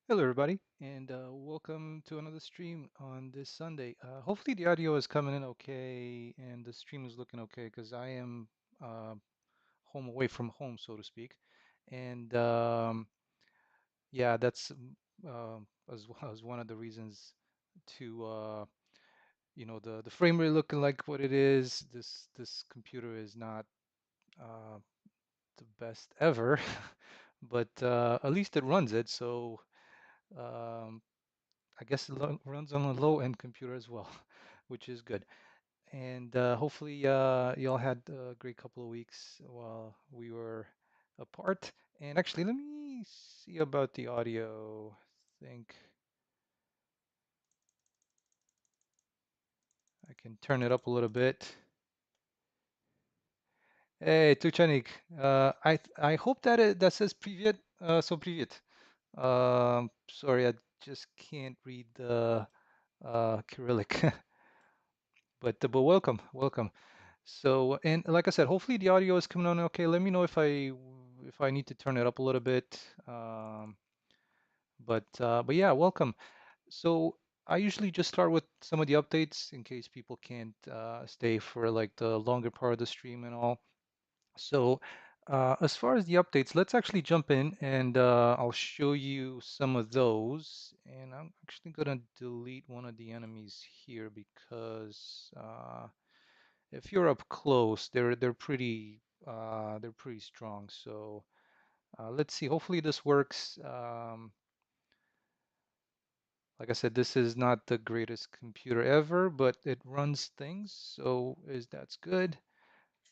Hello, everybody, and welcome to another stream on this Sunday. Hopefully, the audio is coming in okay and the stream is looking okay because I am uh, home away from home, so to speak. And yeah, that's as well as one of the reasons to the frame rate looking like what it is. This computer is not uh, the best ever, but at least it runs it. So. Um, I guess it runs on a low-end computer as well, which is good. And hopefully, y'all had a great couple of weeks while we were apart. And actually, let me see about the audio. I think I can turn it up a little bit. Hey, Tuchanik. I hope that that says привет. So привет. Sorry, I just can't read the Cyrillic. But welcome, welcome. So, and like I said, hopefully the audio is coming on okay. Let me know if I need to turn it up a little bit. But yeah, welcome. So I usually just start with some of the updates in case people can't stay for like the longer part of the stream and all. So as far as the updates, let's actually jump in and I'll show you some of those. And I'm actually gonna delete one of the enemies here because if you're up close, they're pretty strong. So let's see. Hopefully this works. Like I said, this is not the greatest computer ever, but it runs things, so is that's good.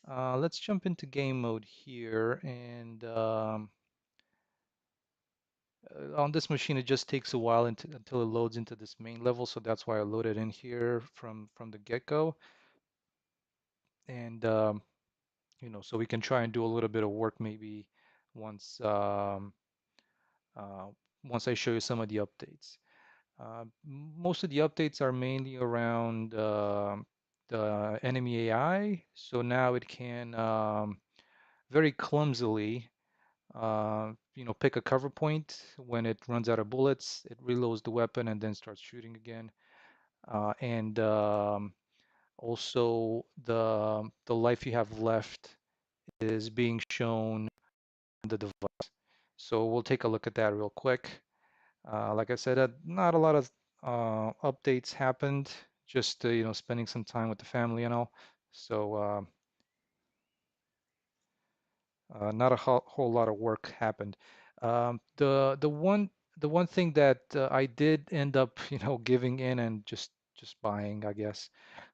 Let's jump into game mode here, and on this machine it just takes a while until it loads into this main level, so that's why I loaded in here from the get-go. And so we can try and do a little bit of work maybe once uh, once I show you some of the updates. Most of the updates are mainly around the enemy AI. So now it can very clumsily, pick a cover point when it runs out of bullets. It reloads the weapon and then starts shooting again. And also the life you have left is being shown on the device. So we'll take a look at that real quick. Like I said, not a lot of updates happened, just spending some time with the family and all. So not a whole lot of work happened. The one thing that I did end up giving in and just buying, I guess,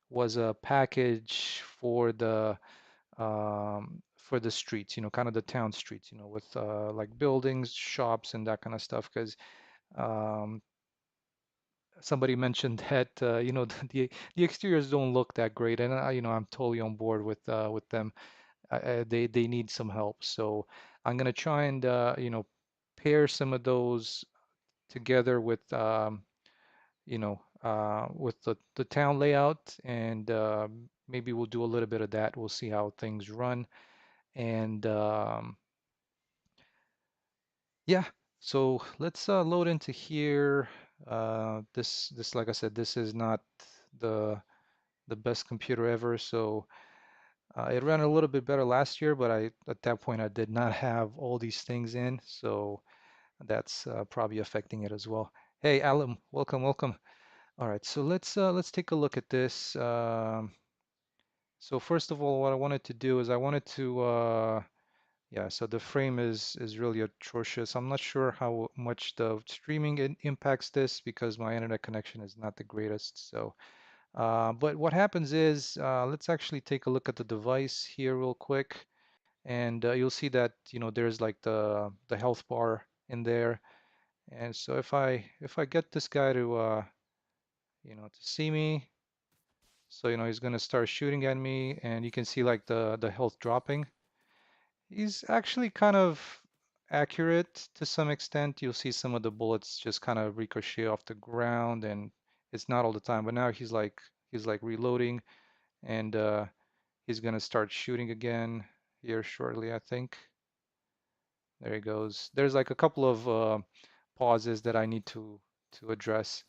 was a package for the streets, kind of the town streets, with like buildings, shops, and that kind of stuff, because um, somebody mentioned that the exteriors don't look that great, and I'm totally on board with them. They need some help, so I'm gonna try and pair some of those together with the town layout, and maybe we'll do a little bit of that. We'll see how things run, and yeah. So let's load into here. This, like I said, this is not the the best computer ever. So it ran a little bit better last year, but at that point I did not have all these things in, so that's probably affecting it as well. Hey, Alan, welcome, welcome. All right, so let's take a look at this. So first of all, what I wanted to do is I wanted to yeah, so the frame is really atrocious. I'm not sure how much the streaming impacts this because my internet connection is not the greatest. So but what happens is, let's actually take a look at the device here real quick, and you'll see that there's like the health bar in there. And so if I get this guy to to see me, so he's gonna start shooting at me, and you can see like the health dropping. He's actually kind of accurate to some extent. You'll see some of the bullets just kind of ricochet off the ground, and it's not all the time. But now he's like reloading, and he's gonna start shooting again here shortly, I think. There he goes. There's like a couple of pauses that I need to address.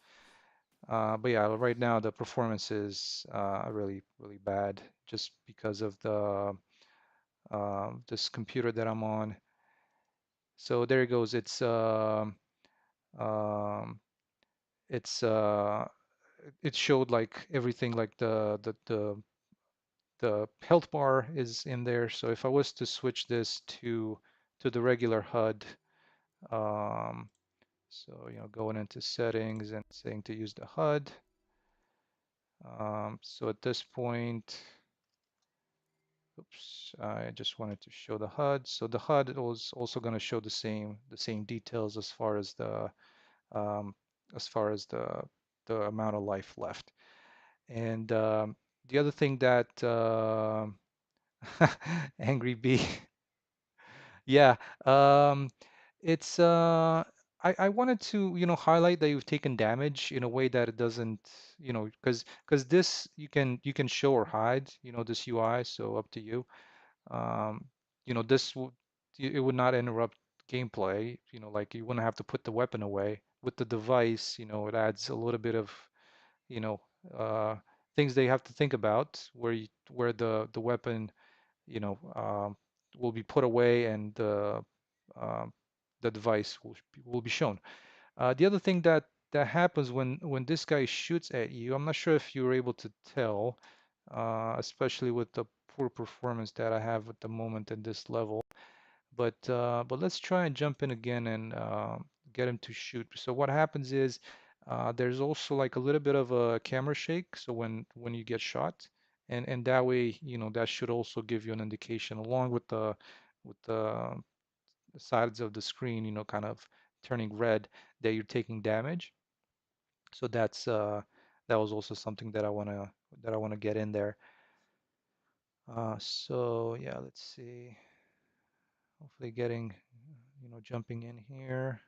But yeah, right now the performance is really bad just because of the this computer that I'm on. So there it goes. Um, it's it showed like everything like the health bar is in there. So if I was to switch this to the regular HUD, so going into settings and saying to use the HUD. So at this point, oops, I just wanted to show the HUD. So the HUD was also going to show the same details um, as far as the amount of life left. And the other thing that Angry Bee, yeah, um, it's I wanted to highlight that you've taken damage in a way that it doesn't because this you can show or hide this UI, so up to you. Um, this would it would not interrupt gameplay. Like you wouldn't have to put the weapon away. With the device, it adds a little bit of you know uh, things they have to think about where the weapon you know um, will be put away and um, the device will be shown. The other thing that happens when this guy shoots at you, I'm not sure if you were able to tell, especially with the poor performance that I have at the moment in this level. But let's try and jump in again and get him to shoot. So what happens is there's also like a little bit of a camera shake. So when you get shot, and that way that should also give you an indication along with the sides of the screen kind of turning red that you're taking damage. So that was also something that I wanna get in there. So yeah, let's see. Hopefully getting jumping in here.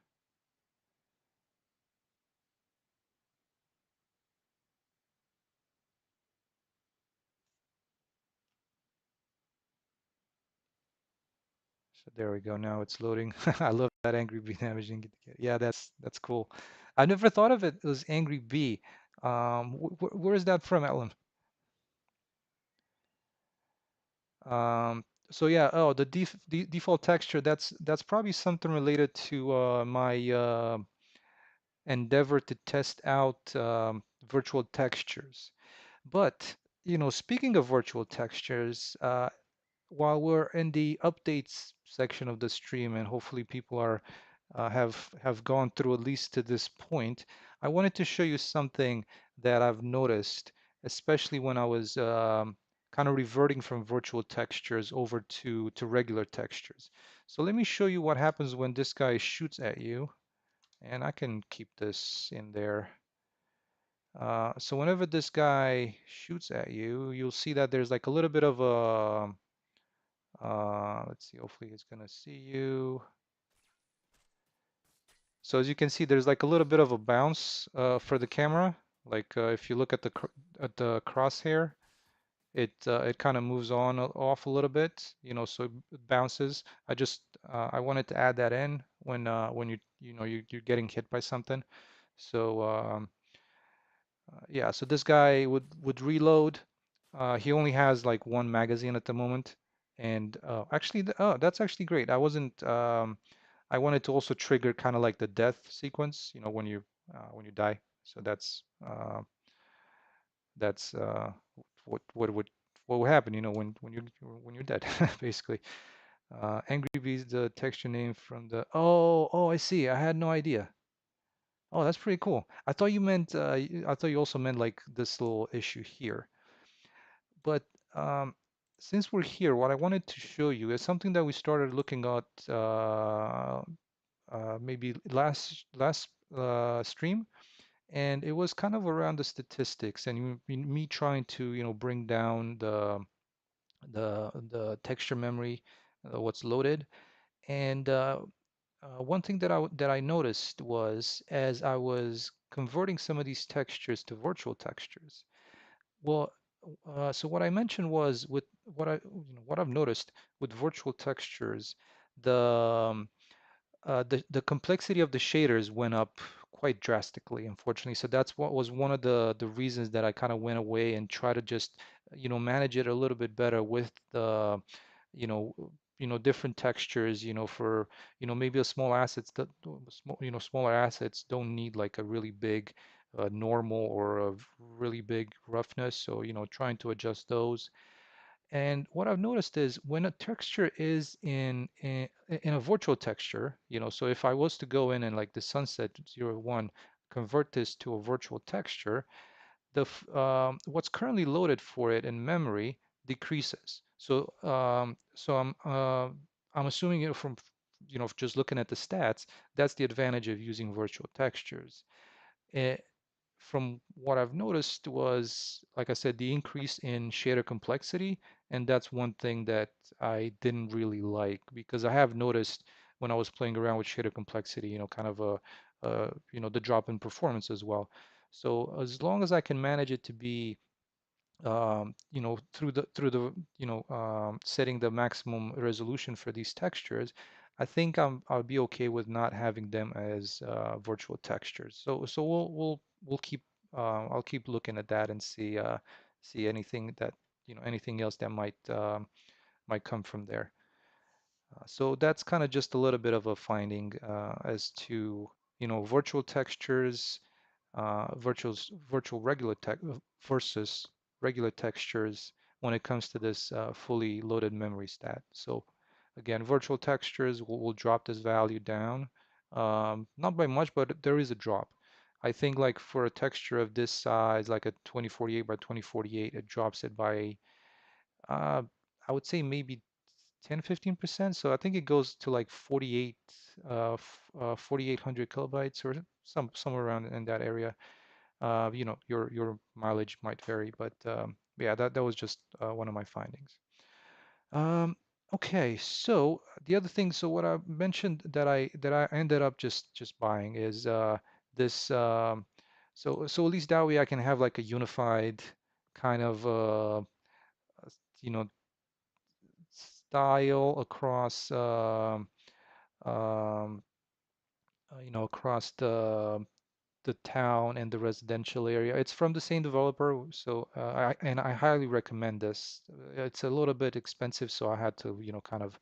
So there we go. Now it's loading. I love that Angry Bee damaging. Yeah, that's cool. I never thought of it as Angry Bee. Where is that from, Ellen? So yeah, oh, the default texture, that's probably something related to my endeavor to test out virtual textures. But, speaking of virtual textures, while we're in the updates section of the stream, and hopefully people have gone through at least to this point, I wanted to show you something that I've noticed, especially when I was kind of reverting from virtual textures over to regular textures. So let me show you what happens when this guy shoots at you, and I can keep this in there. So whenever this guy shoots at you, you'll see that there's like a little bit of a let's see, hopefully he's gonna see you. So as you can see, there's like a little bit of a bounce for the camera. Like if you look at the crosshair, it kind of moves on off a little bit, so it bounces. I wanted to add that in when you're getting hit by something. So yeah, so this guy would reload. He only has like one magazine at the moment, and actually, oh, that's actually great. I wanted to also trigger kind of like the death sequence, when you die. So that's what would happen, when you're dead, basically. Angry Bees, the texture name from the. Oh, I see. I had no idea. Oh, that's pretty cool. I thought you also meant like this little issue here. But since we're here, what I wanted to show you is something that we started looking at maybe last stream, and it was kind of around the statistics and me trying to bring down the texture memory, what's loaded. And one thing that I noticed was as I was converting some of these textures to virtual textures. Well, so what I mentioned was with what I've noticed with virtual textures, the the complexity of the shaders went up quite drastically, unfortunately. So that's what was one of the reasons that I kind of went away and try to just, manage it a little bit better with the, you know, different textures, for, maybe a small assets that, smaller assets don't need like a really big normal or a really big roughness. So, trying to adjust those. And what I've noticed is when a texture is in a virtual texture, so if I was to go in and like the sunset 01, convert this to a virtual texture, what's currently loaded for it in memory decreases. So I'm assuming, from just looking at the stats, that's the advantage of using virtual textures. Eh, from what I've noticed was, like I said, the increase in shader complexity, and that's one thing that I didn't really like because I have noticed when I was playing around with shader complexity, kind of the drop in performance as well. So as long as I can manage it to be through the setting the maximum resolution for these textures, I think I'll be okay with not having them as virtual textures. So we'll keep I'll keep looking at that and see anything that anything else that might come from there. So that's kind of just a little bit of a finding as to virtual textures, virtual regular tech versus regular textures when it comes to this fully loaded memory stat. So again, virtual textures will drop this value down, not by much, but there is a drop. I think like for a texture of this size, like a 2048 by 2048, it drops it by, uh, I would say maybe 10-15%. So I think it goes to like 4,800 kilobytes or somewhere around in that area. Your mileage might vary, but yeah, that was just one of my findings. Um, okay, so the other thing, so what I mentioned that I ended up just buying is this. So at least that way I can have like a unified kind of you know style across um, across the town and the residential area. It's from the same developer, so I highly recommend this. It's a little bit expensive, so I had to, kind of,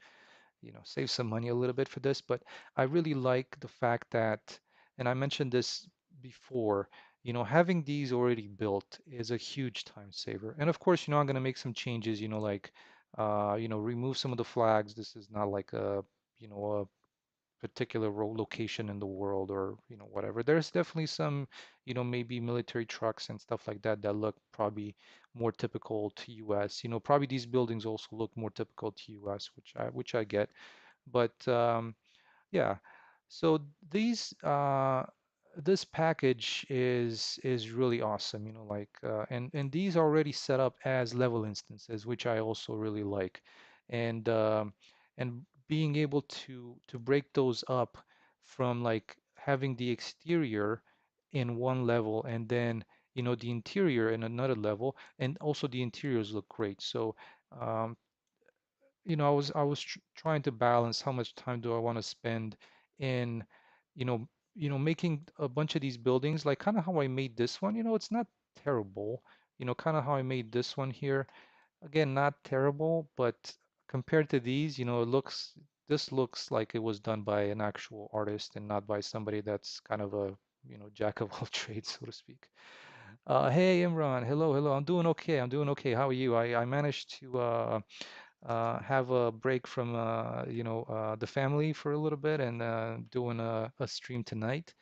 save some money a little bit for this, but I really like the fact that, and I mentioned this before, having these already built is a huge time saver. And of course, I'm going to make some changes, like, remove some of the flags. This is not like a particular location in the world or whatever. There's definitely some maybe military trucks and stuff like that that look probably more typical to US. Probably these buildings also look more typical to US, which I get. But yeah. So these this package is really awesome, like and these are already set up as level instances, which I also really like. And being able to break those up from like having the exterior in one level and then the interior in another level, and also the interiors look great. So um, I was trying to balance how much time do I want to spend in, you know, making a bunch of these buildings, like kind of how I made this one. It's not terrible. Kind of how I made this one here. Again, not terrible, but compared to these, this looks like it was done by an actual artist and not by somebody that's kind of a, jack of all trades, so to speak. Hey Imran, hello, hello. I'm doing okay. I'm doing okay. How are you? I managed to have a break from the family for a little bit and doing a stream tonight.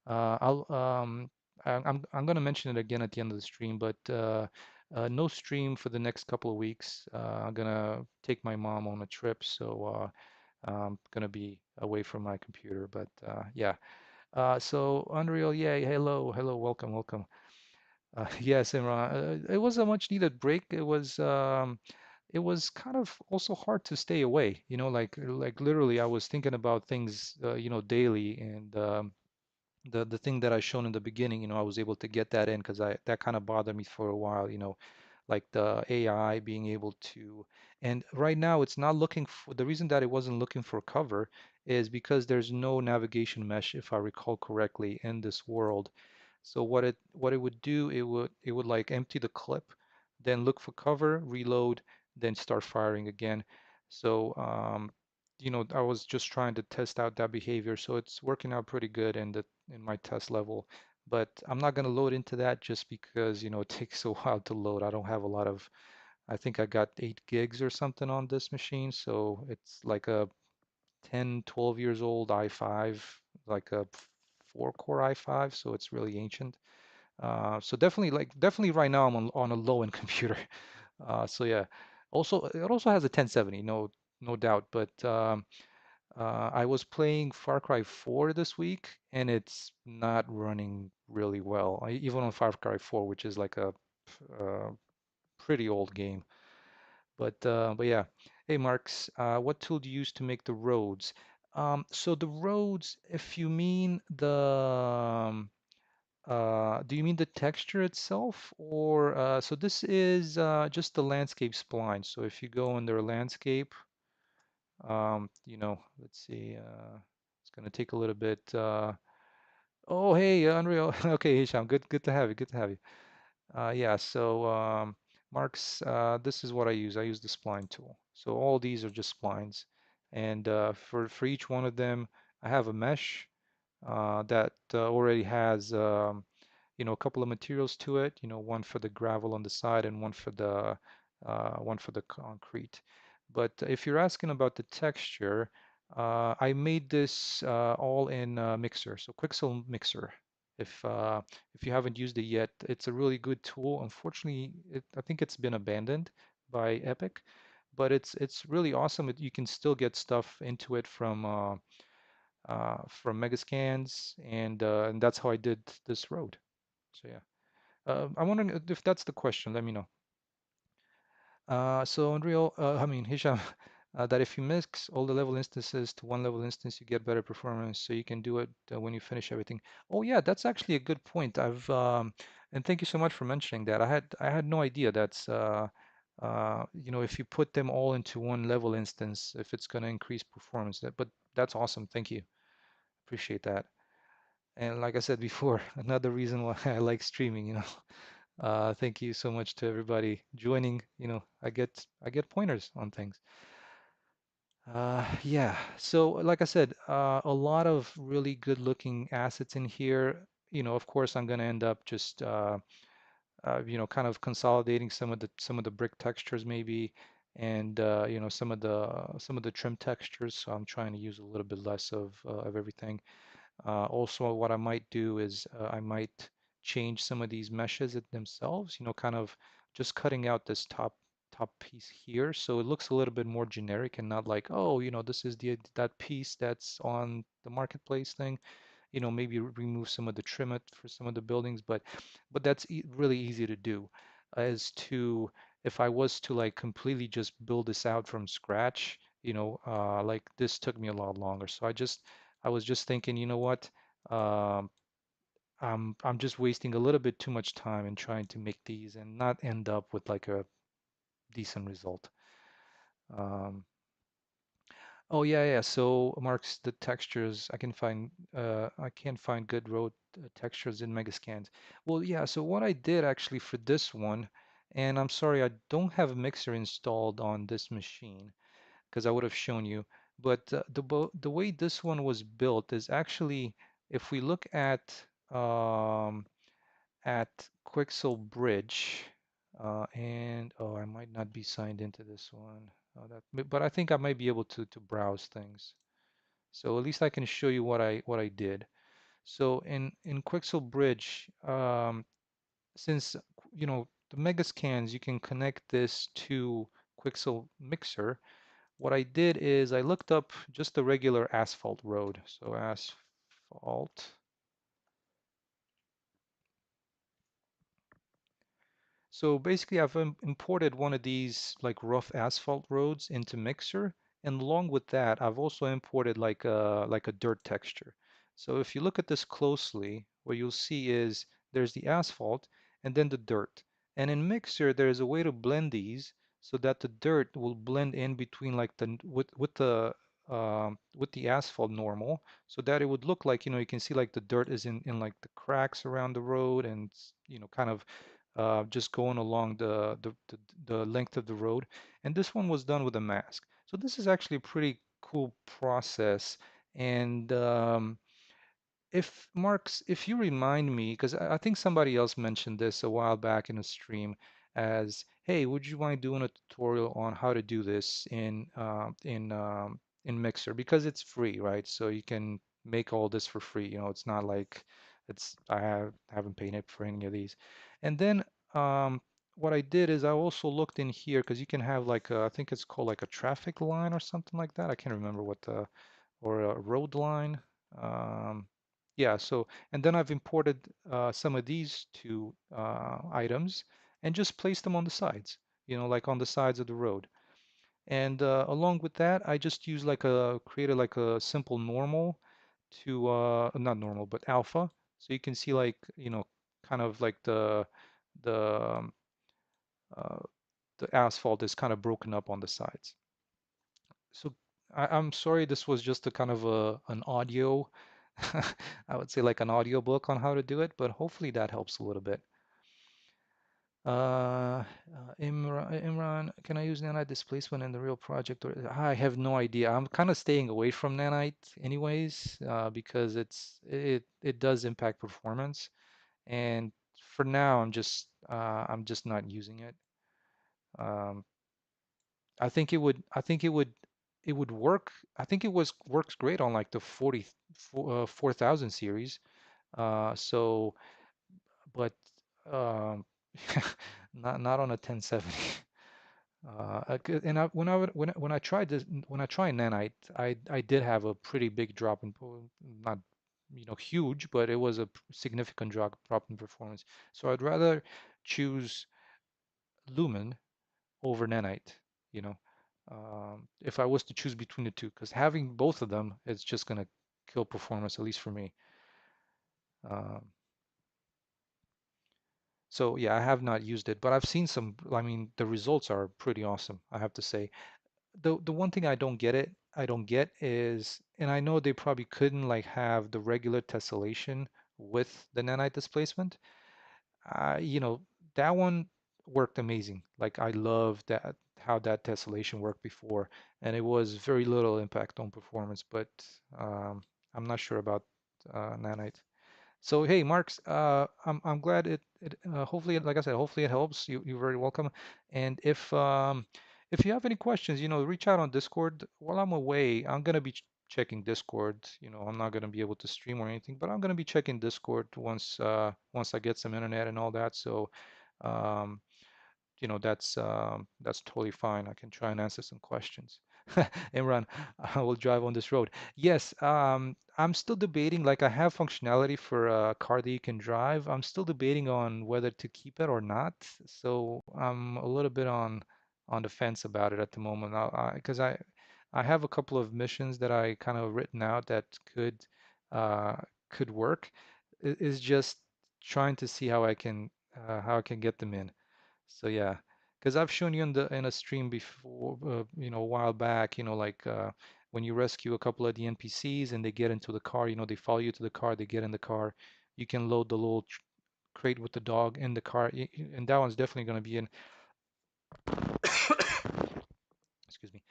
I'm gonna mention it again at the end of the stream, but no stream for the next couple of weeks. I'm gonna take my mom on a trip, so I'm gonna be away from my computer. But yeah. So Unreal, yeah, hello, hello, welcome, welcome. Yes, Imran. It was a much needed break. It was kind of also hard to stay away. Like literally, I was thinking about things, daily, and the thing that I shown in the beginning, I was able to get that in because I that kind of bothered me for a while. like the AI being able to, and right now it's not looking for, the reason that it wasn't looking for cover is because there's no navigation mesh, if I recall correctly, in this world. So what it would do, it would like empty the clip, then look for cover, reload, then start firing again. So I was just trying to test out that behavior. So it's working out pretty good in my test level. But I'm not going to load into that just because, it takes a while to load. I don't have a lot of, I think I got 8 gigs or something on this machine. So it's like a 10, 12 years old i5, like a 4-core i5. So it's really ancient. So definitely right now I'm on a low-end computer. So yeah. Also, it also has a 1070, no doubt. But I was playing Far Cry 4 this week, and it's not running really well. Even on Far Cry 4, which is like a uh, pretty old game. But yeah. Hey, Marks, what tool do you use to make the roads? So the roads, if you mean do you mean the texture itself, or so this is just the landscape spline. So if you go under landscape, let's see, it's gonna take a little bit. Oh, hey, Unreal. Okay, Hisham, good to have you. Good to have you. Yeah, so Marks, this is what I use. I use the spline tool. So all these are just splines, and for each one of them, I have a mesh that already has a couple of materials to it, one for the gravel on the side and one for the concrete. But if you're asking about the texture, I made this all in Mixer, so Quixel Mixer. If you haven't used it yet, it's a really good tool. Unfortunately, I think it's been abandoned by Epic, but it's really awesome. You can still get stuff into it from Megascans, and that's how I did this road. So yeah. I'm wondering if that's the question. Let me know. So Unreal, I mean Hisham, that if you mix all the level instances to one level instance, you get better performance. So you can do it when you finish everything. Oh yeah, that's actually a good point. And thank you so much for mentioning that. I had no idea that's if you put them all into one level instance, if it's going to increase performance. But that's awesome. Thank you. Appreciate that. And like I said before, another reason why I like streaming. Thank you so much to everybody joining. I get pointers on things. Yeah. So like I said, a lot of really good looking assets in here. Of course, I'm going to end up just kind of consolidating some of the brick textures maybe, and some of the trim textures. So I'm trying to use a little bit less of everything. Also, what I might do is I might change some of these meshes themselves, kind of just cutting out this top piece here, so it looks a little bit more generic and not like, oh, this is that piece that's on the marketplace thing. Maybe remove some of the trim it for some of the buildings, but that's really easy to do. As to if I was to like completely just build this out from scratch, like this took me a lot longer. So I was just thinking, you know what? Um, I'm just wasting a little bit too much time in trying to make these and not end up with like a decent result. Um, Oh yeah, yeah. So Marks, the textures I can't find good road textures in Megascans. Well, yeah. So what I did actually for this one, and I'm sorry I don't have a mixer installed on this machine because I would have shown you. But the way this one was built is actually, if we look at Quixel Bridge, and oh, I might not be signed into this one. But I think I might be able to browse things. So at least I can show you what I did. So in Quixel Bridge, since the Megascans, you can connect this to Quixel Mixer. What I did is I looked up just the regular asphalt road. So asphalt. So basically, I've imported one of these like rough asphalt roads into Mixer, and along with that, I've also imported like a dirt texture. So if you look at this closely, what you'll see is there's the asphalt and then the dirt. And in Mixer, there is a way to blend these so that the dirt will blend in between like with the asphalt normal, so that it would look like, you can see like the dirt is in like the cracks around the road and kind of just going along the length of the road. And this one was done with a mask. So this is actually a pretty cool process. And if you remind me, because I think somebody else mentioned this a while back in a stream as, hey, would you mind doing a tutorial on how to do this in Mixer? Because it's free, right? So you can make all this for free. It's not like haven't paid it for any of these. And then what I did is I also looked in here because you can have like I think it's called like a traffic line or something like that. I can't remember what the or a road line. Um, yeah, so, and then I've imported some of these two items and just placed them on the sides, like on the sides of the road. And along with that, I just use created like a simple normal to, not normal, but alpha. So you can see like, kind of like the, um, uh, the asphalt is kind of broken up on the sides. So I'm sorry, this was just a kind of an audio, I would say like an audio book on how to do it, but hopefully that helps a little bit. Imran, can I use nanite displacement in the real project? Or I have no idea. I'm kind of staying away from nanite anyways, because it does impact performance. And for now, I'm just not using it. Um, it would work. I think it works great on like the 4000 series. So, but um, not on a 1070. And when I tried this when I tried nanite, I did have a pretty big drop in not huge, but it was a significant drop in performance. So I'd rather choose lumen over nanite, you know, if I was to choose between the two, because having both of them is just going to kill performance, at least for me. Um, so yeah, I have not used it, but I've seen some. I mean, the results are pretty awesome, I have to say. The one thing I don't get is, and I know they probably couldn't like have the regular tessellation with the nanite displacement. You know, that one worked amazing. Like I love that how that tessellation worked before, and it was very little impact on performance. But I'm not sure about nanite. So hey, Marks, I'm glad it hopefully, like I said, hopefully it helps. You're very welcome. And if you have any questions, reach out on Discord. While I'm away, I'm gonna be checking Discord. I'm not gonna be able to stream or anything, but I'm gonna be checking Discord once I get some internet and all that. So um, that's totally fine. I can try and answer some questions. Imran, I will drive on this road. Yes, I'm still debating. Like I have functionality for a car that you can drive. I'm still debating on whether to keep it or not. So I'm a little bit on the fence about it at the moment. Because I have a couple of missions that I kind of written out that uh, could work. It is just trying to see how I can get them in. So yeah, because I've shown you in a stream before, a while back, like when you rescue a couple of the NPCs and they get into the car, they follow you to the car, they get in the car, you can load the little crate with the dog in the car, and that one's definitely going to be in. Excuse me.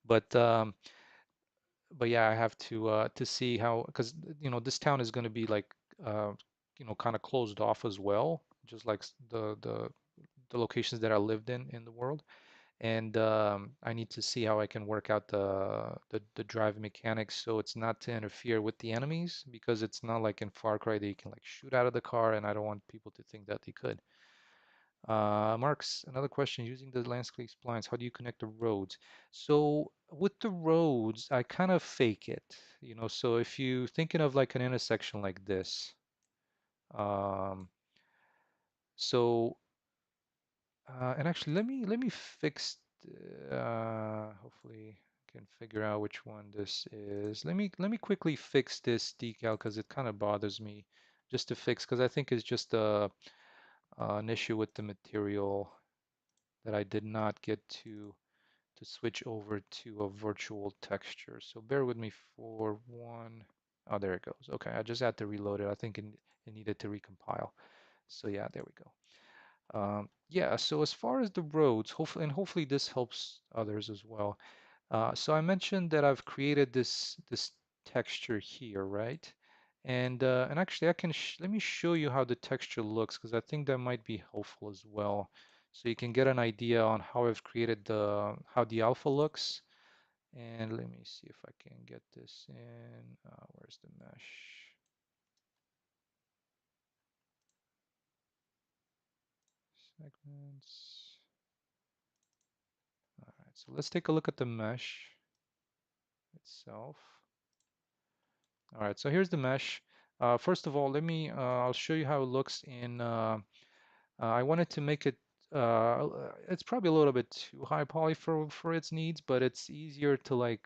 But yeah, I have to see how, because this town is going to be like kind of closed off as well, just like the locations that I lived in the world. And I need to see how I can work out the drive mechanics so it's not to interfere with the enemies, because it's not like in Far Cry that you can like shoot out of the car, and I don't want people to think that they could. Marks, another question, using the landscape splines, how do you connect the roads? So with the roads, I kind of fake it, so if you thinking of like an intersection like this, um, so and actually, let me fix. Hopefully, I can figure out which one this is. Let me quickly fix this decal because it kind of bothers me just to fix, because I think it's just an issue with the material that I did not get to switch over to a virtual texture. So bear with me for one. Oh, there it goes. Okay, I just had to reload it. I think it needed to recompile. So yeah, there we go. Yeah, so as far as the roads, hopefully this helps others as well. So I mentioned that I've created this texture here, right? And actually I can let me show you how the texture looks because I think that might be helpful as well. So you can get an idea on how I've created how the alpha looks. And let me see if I can get this in. Where's the mesh? Segments. All right, so let's take a look at the mesh itself. All right, so here's the mesh. First of all, I'll show you how it looks I wanted to make it, it's probably a little bit too high poly for its needs, but it's easier to like,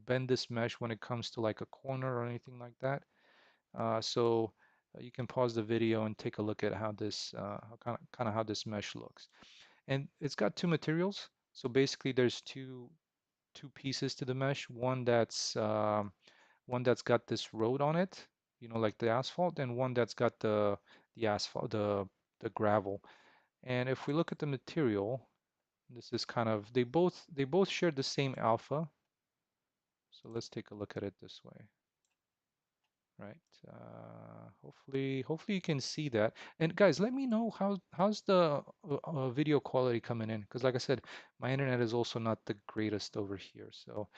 bend this mesh when it comes to like a corner or anything like that. So you can pause the video and take a look at how this, kind of how this mesh looks. And it's got two materials. So basically there's two pieces to the mesh. One that's got this road on it, like the asphalt, and one that's got the asphalt, the gravel. And if we look at the material, this is kind of they both share the same alpha. So let's take a look at it this way, right? Hopefully you can see that. And guys, let me know how's the video quality coming in, because like I said, my internet is also not the greatest over here. So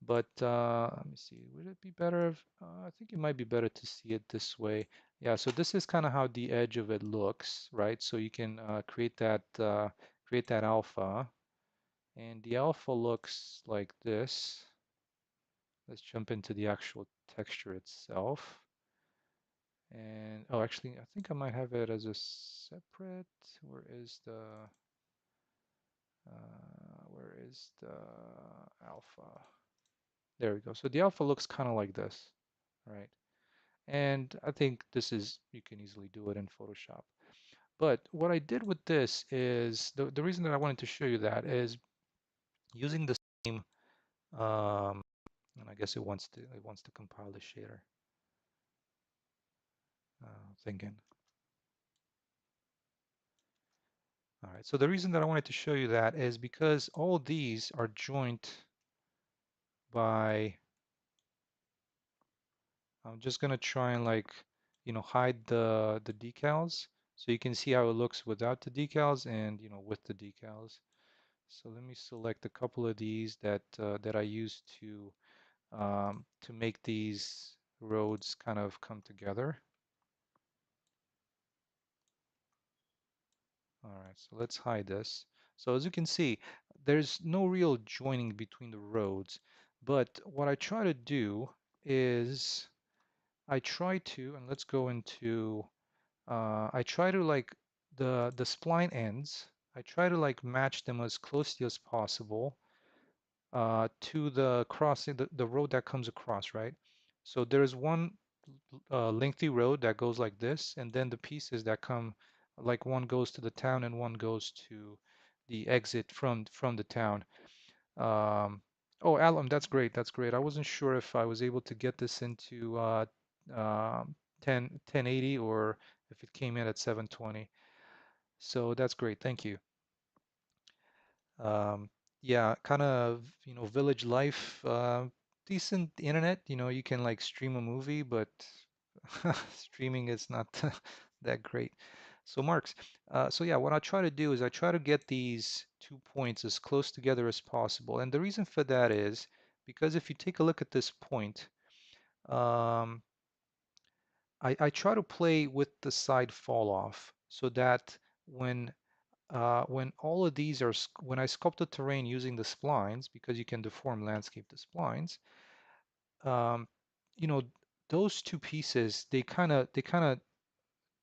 but let me see, would it be better if, I think it might be better to see it this way. Yeah, so this is kind of how the edge of it looks, right? So you can create that alpha, and the alpha looks like this. Let's jump into the actual texture itself. And oh, actually, I think I might have it as a separate. Where is the alpha? There we go. So the alpha looks kind of like this, right? And I think you can easily do it in Photoshop. But what I did with this is, the reason that I wanted to show you that is using the same, um, and I guess it wants to compile the shader, thinking. All right, so the reason that I wanted to show you that is because all these are joined by, I'm just gonna try and like, hide the decals so you can see how it looks without the decals and, with the decals. So let me select a couple of these that I use to make these roads kind of come together. All right, so let's hide this. So as you can see, there's no real joining between the roads, but what I try to do is and let's go into, I try to like the spline ends, I try to like match them as closely as possible to the crossing, the road that comes across, right? So there's one lengthy road that goes like this, and then the pieces that come, like one goes to the town and one goes to the exit from the town. Um, oh, Alum, that's great. That's great. I wasn't sure if I was able to get this into 1080 or if it came in at 720. So that's great. Thank you. Um, yeah, kind of, village life, decent internet, you can like stream a movie, but streaming is not that great. So Marks, so yeah, what I try to do is I try to get these 2 points as close together as possible. And the reason for that is because if you take a look at this point, um, I try to play with the side fall off so that when all of these are, when I sculpt the terrain using the splines, because you can deform landscape to splines, um, you know, those two pieces, they kind of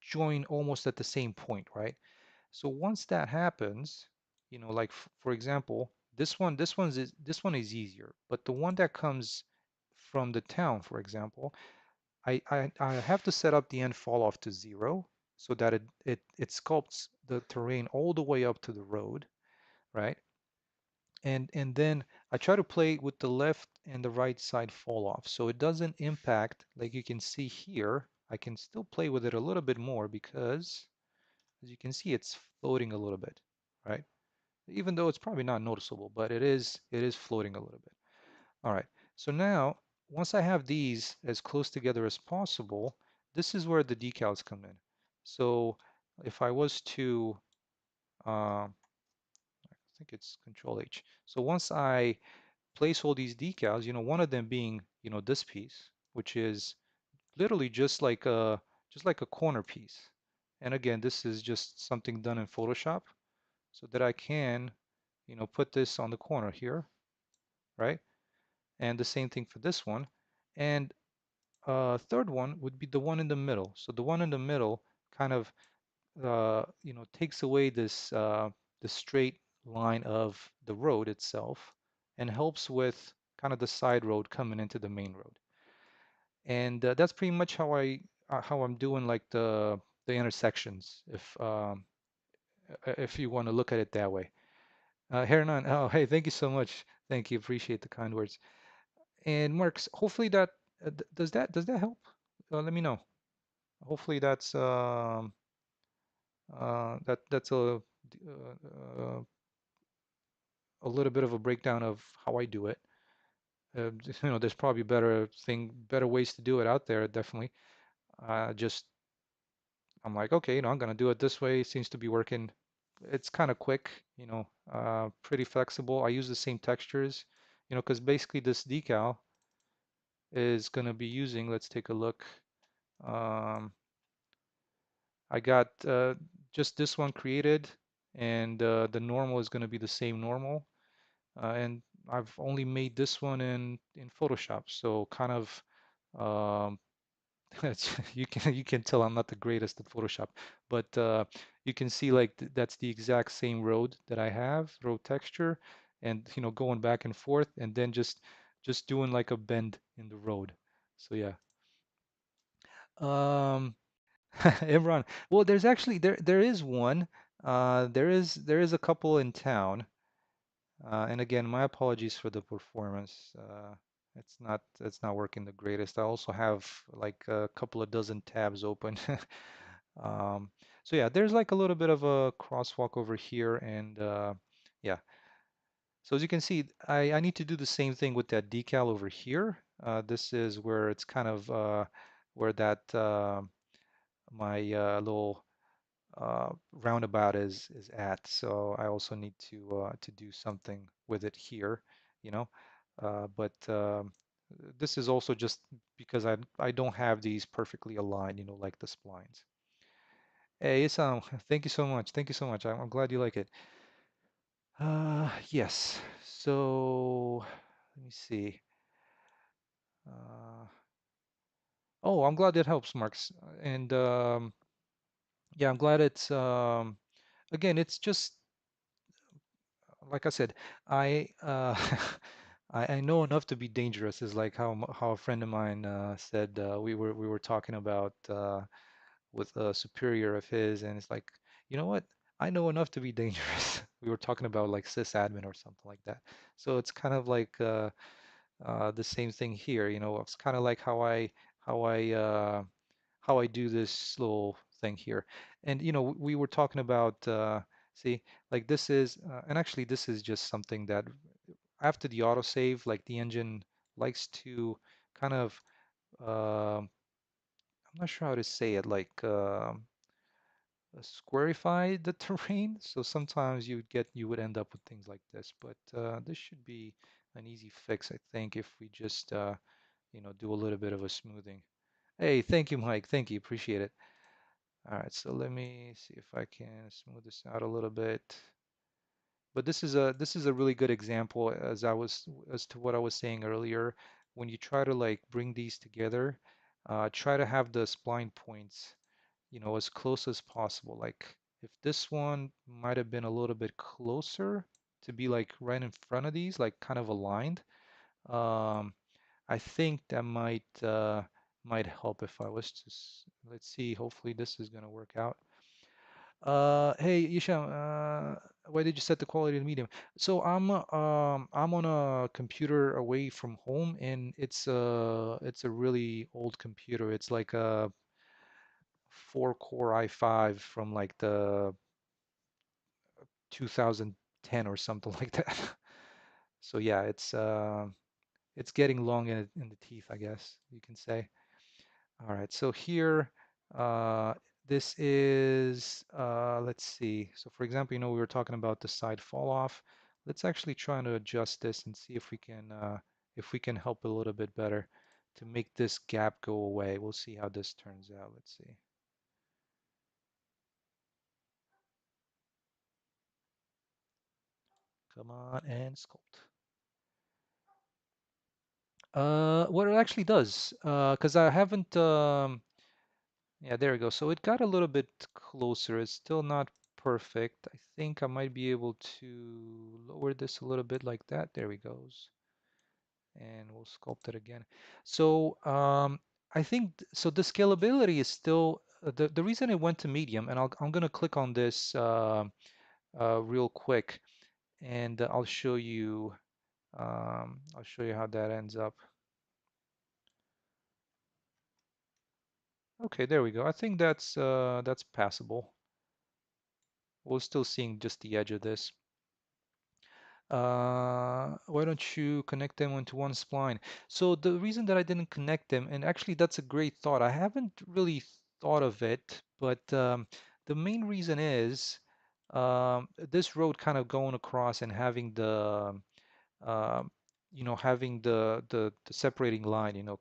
join almost at the same point, right? So once that happens, like for example, this one is easier, but the one that comes from the town, for example, I have to set up the end fall off to 0, so that it sculpts the terrain all the way up to the road, right? And then I try to play with the left and the right side fall off, so it doesn't impact, like you can see here. I can still play with it a little bit more because, as you can see, it's floating a little bit, right? Even though it's probably not noticeable, but it is floating a little bit. All right, so now once I have these as close together as possible, this is where the decals come in. So if I was to, I think it's Control H. So once I place all these decals, one of them being, this piece, which is literally just like a corner piece. And again, this is just something done in Photoshop so that I can, put this on the corner here, right? And the same thing for this one. And third one would be the one in the middle. So the one in the middle kind of, takes away this the straight line of the road itself and helps with kind of the side road coming into the main road. And that's pretty much how I'm doing like the intersections, if you want to look at it that way. Hernan, oh hey, thank you so much. Thank you, appreciate the kind words. And Marks, hopefully that does that help? Let me know. Hopefully that's a little bit of a breakdown of how I do it. There's probably better ways to do it out there, definitely. Just I'm like, okay, I'm gonna do it this way. It seems to be working. It's kind of quick, pretty flexible. I use the same textures, because basically this decal is gonna be using. Let's take a look. Um, I got just this one created, and the normal is gonna be the same normal. And I've only made this one in Photoshop, so kind of um, you can tell I'm not the greatest at Photoshop, but you can see like that's the exact same road that I have, road texture, and going back and forth, and then just doing like a bend in the road. So yeah. Um, Imran, well, there's actually there is one. There is a couple in town. And again, my apologies for the performance. It's not working the greatest. I also have like a couple of dozen tabs open. Um, so yeah, there's like a little bit of a crosswalk over here, and yeah. So as you can see, I need to do the same thing with that decal over here. This is where it's kind of where that my little roundabout is at. So I also need to do something with it here, you know. But this is also just because I don't have these perfectly aligned, like the splines. Hey, Isam, thank you so much. Thank you so much. I'm glad you like it. Yes. So let me see. Uh, oh, I'm glad it helps, Marks. And yeah, I'm glad it's again, it's just like I said, I I know enough to be dangerous is like how a friend of mine said we were talking about with a superior of his, and it's like, you know what? I know enough to be dangerous. We were talking about like sysadmin or something like that. So it's kind of like the same thing here. It's kind of like how I uh, how I do this little thing here. And we were talking about see, like this is and actually this is just something that after the autosave, like the engine likes to kind of I'm not sure how to say it, like squarify the terrain. So sometimes you would end up with things like this, but this should be an easy fix, I think, if we just do a little bit of a smoothing. Hey, thank you, Mike. Thank you. Appreciate it. All right, so let me see if I can smooth this out a little bit. But this is a really good example as to what I was saying earlier. When you try to like bring these together, try to have the spline points, as close as possible. Like if this one might have been a little bit closer to be like right in front of these, like kind of aligned, I think that might might help if I was to, let's see, hopefully this is gonna work out. Hey, Isham, why did you set the quality to medium? So I'm on a computer away from home, and it's a really old computer. It's like a 4-core i5 from like the 2010 or something like that. So yeah, it's getting long in the teeth, I guess you can say. All right, so here, uh, this is, let's see. So for example, we were talking about the side fall off. Let's actually try to adjust this and see if we can help a little bit better to make this gap go away. We'll see how this turns out. Let's see. Come on and sculpt. What it actually does, because I haven't, yeah, there we go. So it got a little bit closer. It's still not perfect. I think I might be able to lower this a little bit like that. There we goes. And we'll sculpt it again. So I think so the scalability is still the reason it went to medium, and I'm going to click on this real quick, and I'll show you how that ends up. Okay, there we go. I think that's passable. We're still seeing just the edge of this. Why don't you connect them into one spline? So the reason that I didn't connect them, and actually that's a great thought. I haven't really thought of it, but the main reason is this road kind of going across and having um, having the separating line,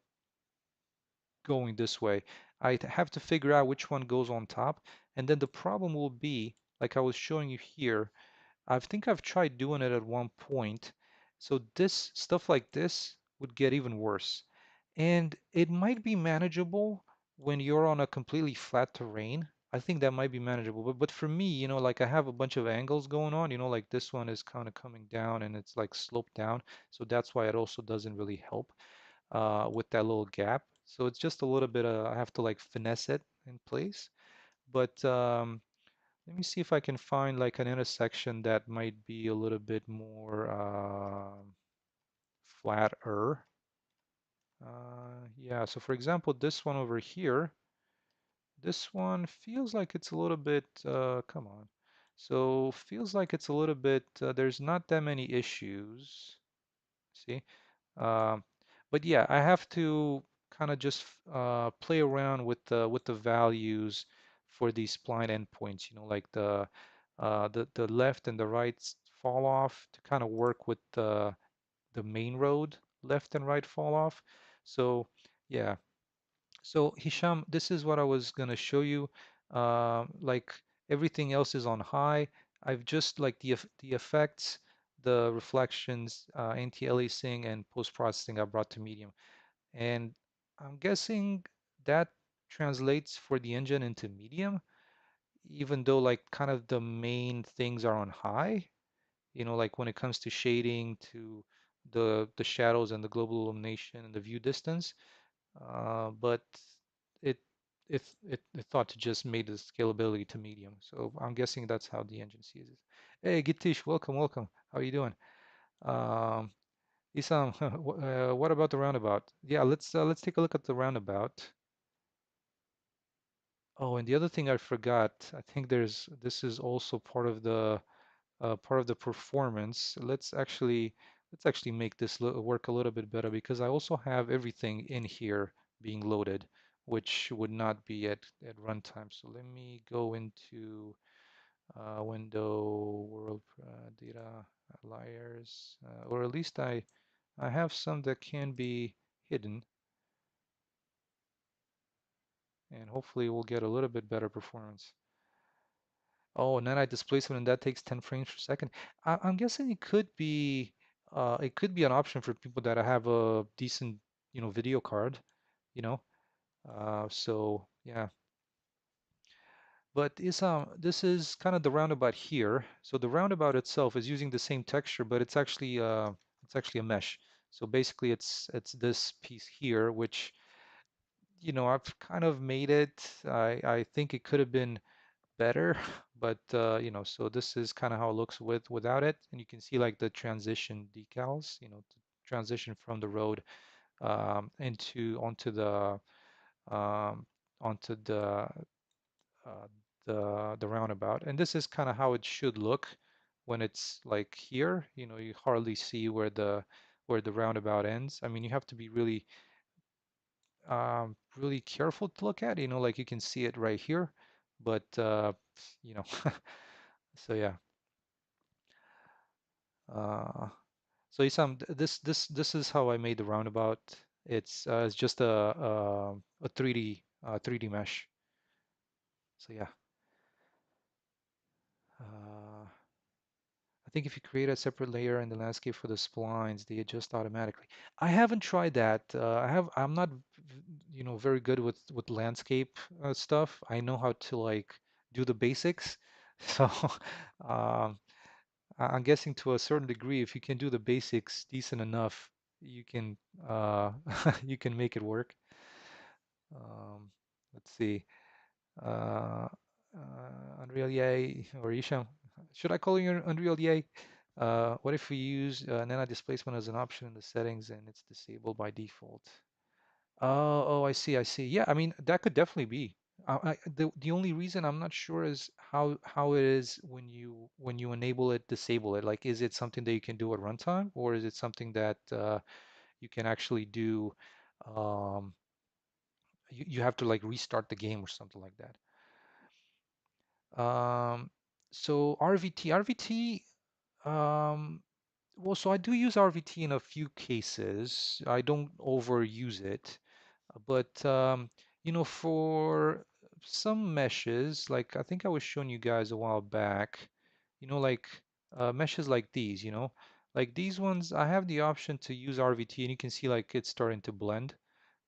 going this way. I have to figure out which one goes on top, and then the problem will be, like I was showing you here, I think I've tried doing it at one point. So this stuff like this would get even worse. And it might be manageable when you're on a completely flat terrain. I think that might be manageable. But for me, like I have a bunch of angles going on, like this one is kind of coming down and it's like sloped down. So that's why it also doesn't really help with that little gap. So it's just a little bit, I have to like finesse it in place. But let me see if I can find like an intersection that might be a little bit more flatter. Yeah, so for example, this one over here, this one feels like it's a little bit, come on. So feels like it's a little bit, there's not that many issues. See? Um, but yeah, I have to kind of just play around with the values for these spline endpoints, like the left and the right fall off to kind of work with the main road left and right fall off. So yeah, so Hisham, this is what I was gonna show you. Like everything else is on high. I've just like the effects, the reflections, anti-aliasing, and post-processing I brought to medium. And I'm guessing that translates for the engine into medium, even though like kind of the main things are on high. Like when it comes to shading, to the shadows and the global illumination and the view distance. But it it thought to just made the scalability to medium. So I'm guessing that's how the engine sees it. Hey, Gitish, welcome, welcome. How are you doing? Um, Isam, what about the roundabout? Yeah, let's take a look at the roundabout. Oh, and the other thing I forgot, I think this is also part of the performance. Let's actually make this work a little bit better because I also have everything in here being loaded, which would not be at runtime. So let me go into window world data layers, or at least I have some that can be hidden, and hopefully we'll get a little bit better performance. Oh, nanite displacement, and that takes 10 frames per second. I'm guessing it could be an option for people that have a decent, video card, you know. So yeah, but this is kind of the roundabout here. So the roundabout itself is using the same texture, but it's actually a mesh. So basically, it's this piece here, which I've kind of made it. I think it could have been better, but so this is kind of how it looks without it, and you can see like the transition decals, to transition from the road into um, onto uh, the roundabout, and this is kind of how it should look when it's like here. You hardly see where the roundabout ends. I mean, you have to be really careful to look at. Like you can see it right here, but you know, so yeah. Uh, so Isam, this is how I made the roundabout. It's just a 3D mesh. So yeah. Uh, I think if you create a separate layer in the landscape for the splines, they adjust automatically. I haven't tried that. I'm not, very good with landscape stuff. I know how to like do the basics. So um, I'm guessing to a certain degree, if you can do the basics decent enough, you can you can make it work. Um, let's see. Uh, Unreal Yay or Isham. Should I call you Unreal Yay? What if we use Nana displacement as an option in the settings and it's disabled by default? Oh, I see, I see. Yeah, I mean that could definitely be. The only reason I'm not sure is how it is when you enable it, disable it. Like, is it something that you can do at runtime, or is it something that you can actually do? Um, you have to like restart the game or something like that. Um, so RVT, well, so I do use RVT in a few cases. I don't overuse it, but for some meshes, like I think I was showing you guys a while back, like meshes like these, like these ones, I have the option to use RVT, and you can see like it's starting to blend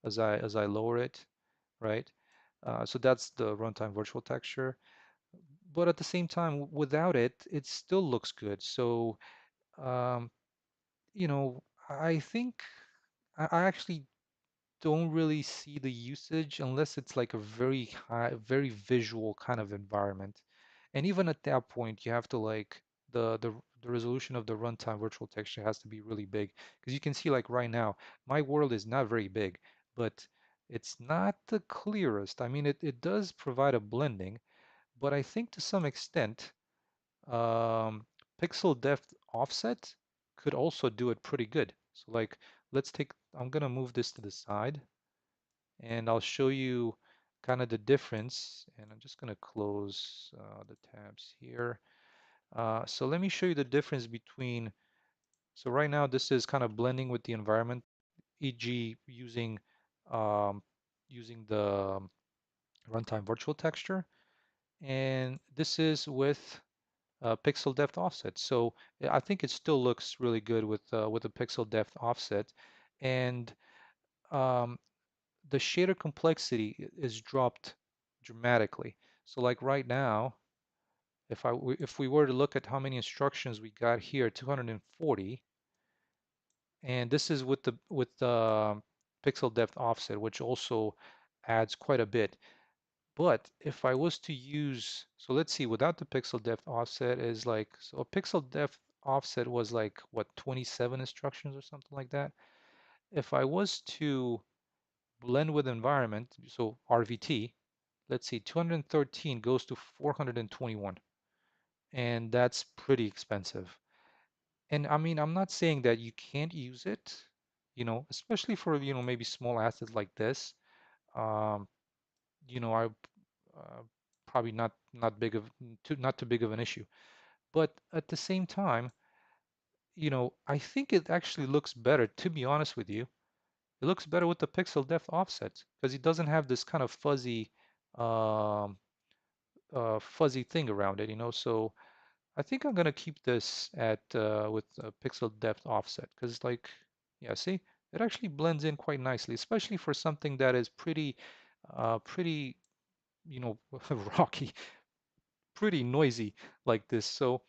as I lower it, right? So that's the runtime virtual texture. But at the same time, without it, it still looks good. So, um, I think I actually don't really see the usage unless it's like a very high, very visual kind of environment. And even at that point, you have to like the resolution of the runtime virtual texture has to be really big because you can see like right now, my world is not very big, but it's not the clearest. I mean, it does provide a blending, but I think to some extent, um, pixel depth offset could also do it pretty good. So like, I'm gonna move this to the side and I'll show you kind of the difference. And I'm just gonna close the tabs here. So let me show you the difference between, so right now this is kind of blending with the environment, e.g. um, using the runtime virtual texture. And this is with pixel depth offset. So I think it still looks really good with a pixel depth offset, and um, the shader complexity is dropped dramatically. So like right now, if we were to look at how many instructions we got here, 240, and this is with the pixel depth offset, which also adds quite a bit. But if I was to use, so let's see, without the pixel depth offset is like, so a pixel depth offset was like, what, 27 instructions or something like that? If I was to blend with environment, so RVT, let's see, 213 goes to 421, and that's pretty expensive. And I mean, I'm not saying that you can't use it, especially for, maybe small assets like this. Um, I uh, probably not too big of an issue. But at the same time, I think it actually looks better, to be honest with you. It looks better with the pixel depth offset because it doesn't have this kind of um, fuzzy thing around it. So I think I'm gonna keep this at with pixel depth offset because, like, yeah, see, it actually blends in quite nicely, especially for something that is pretty, rocky, pretty noisy like this. So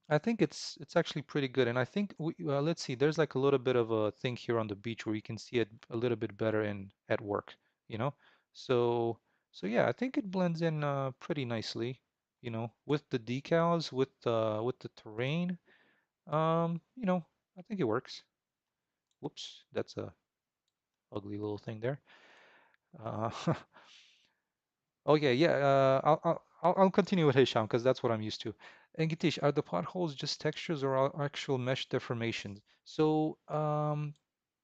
I think it's actually pretty good. And I think let's see, there's like a little bit of a thing here on the beach where you can see it a little bit better in at work. you know. So so yeah, I think it blends in pretty nicely, with the decals, with the terrain. I think it works. Whoops, that's a ugly little thing there. Uh, oh yeah, yeah. I'll continue with Hisham because that's what I'm used to. And Gitish, are the potholes just textures or are actual mesh deformations? So,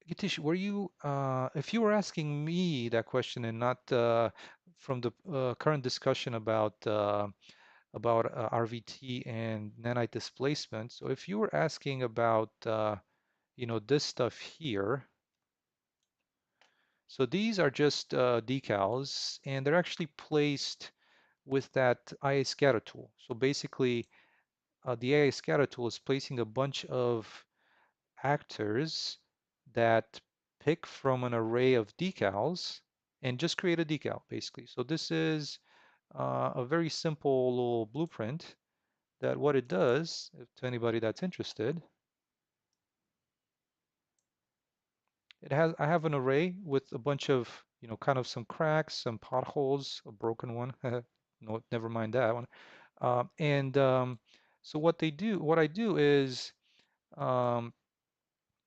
Gitish, if you were asking me that question and not from the current discussion about RVT and nanite displacement, so if you were asking about this stuff here, so these are just decals, and they're actually placed with that IA scatter tool. So basically, the AI scatter tool is placing a bunch of actors that pick from an array of decals and just create a decal, basically. So this is a very simple little blueprint that what it does, if to anybody that's interested, I have an array with a bunch of, kind of some cracks, some potholes, a broken one. No, never mind that one. And so what I do is um,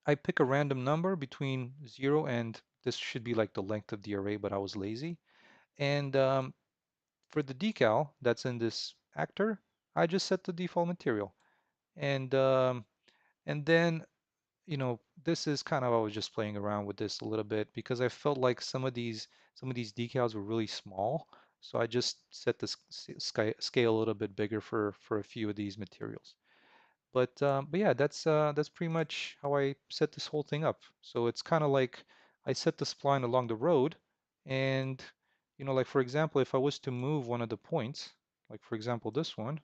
I pick a random number between 0 and this should be like the length of the array, but I was lazy. And for the decal that's in this actor, I just set the default material. And then this is kind of I was just playing around with this a little bit because I felt like some of these decals were really small. So I just set the scale a little bit bigger for a few of these materials. But yeah, that's pretty much how I set this whole thing up. So it's kind of like I set the spline along the road, and like for example, if I was to move one of the points, like for example this one,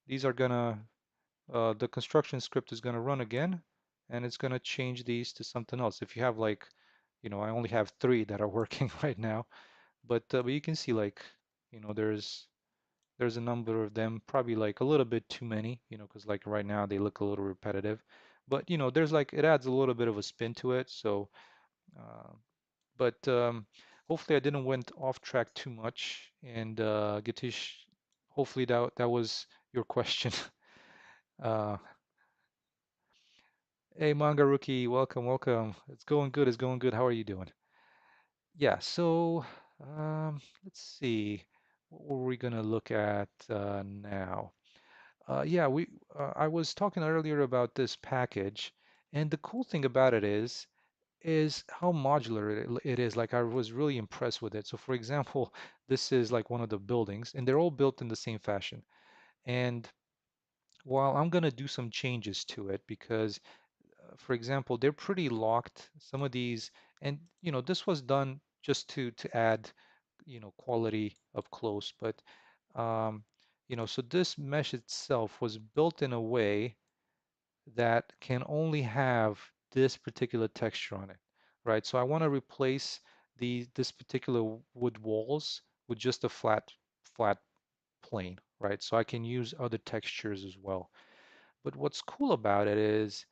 these are gonna the construction script is gonna run again, and it's gonna change these to something else. If you have like, I only have three that are working right now, but you can see like, there's a number of them, probably like a little bit too many, because like right now they look a little repetitive. But there's like it adds a little bit of a spin to it. So, uh, but hopefully I didn't went off track too much. And Gitish, hopefully that was your question. Uh, hey, Manga Rookie, welcome, welcome. It's going good. It's going good. How are you doing? Yeah. So, let's see. What were we gonna look at now? Yeah, I was talking earlier about this package, and the cool thing about it is how modular it is. Like I was really impressed with it. So for example, this is like one of the buildings, and they're all built in the same fashion. And while I'm gonna do some changes to it because, for example, they're pretty locked, some of these, and this was done just to add, quality up close, but so this mesh itself was built in a way that can only have this particular texture on it, right? So I want to replace this particular wood walls with just a flat plane, right? So I can use other textures as well. But what's cool about it is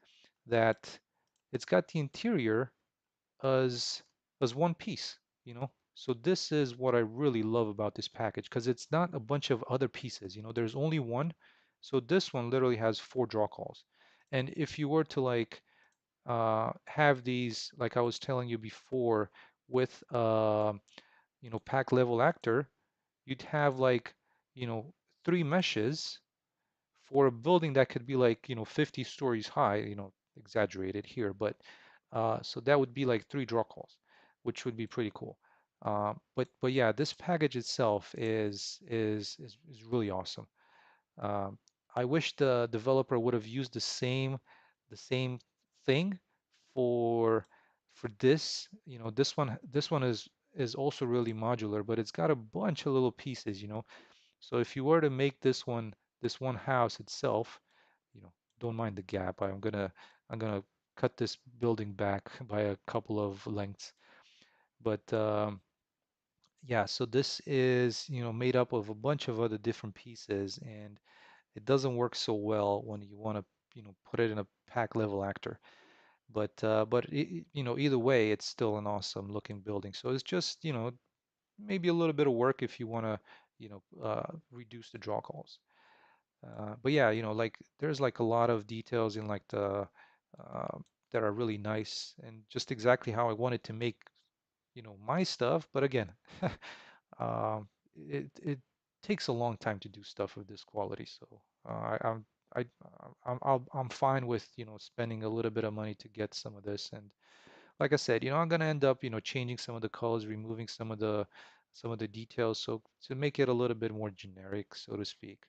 that it's got the interior as one piece, So this is what I really love about this package because it's not a bunch of other pieces, There's only one. So this one literally has four draw calls. And if you were to like have these, like I was telling you before, with pack level actor, you'd have like, you know, three meshes for a building that could be like 50 stories high, exaggerated here, but so that would be like three draw calls, which would be pretty cool. But yeah, this package itself is really awesome. Um, I wish the developer would have used the same thing for this. This one is also really modular, but it's got a bunch of little pieces. So if you were to make this one house itself, you know, don't mind the gap. I'm gonna cut this building back by a couple of lengths. But yeah, so this is, made up of a bunch of other different pieces, and it doesn't work so well when you want to, put it in a pack level actor. But either way, it's still an awesome looking building. So it's just, maybe a little bit of work if you want to, reduce the draw calls. But yeah, like there's like a lot of details in like the uh, that are really nice and just exactly how I wanted to make, my stuff. But again, it takes a long time to do stuff of this quality. So I I'm fine with, spending a little bit of money to get some of this. And like I said, I'm gonna end up, changing some of the colors, removing some of the details, so to make it a little bit more generic, so to speak.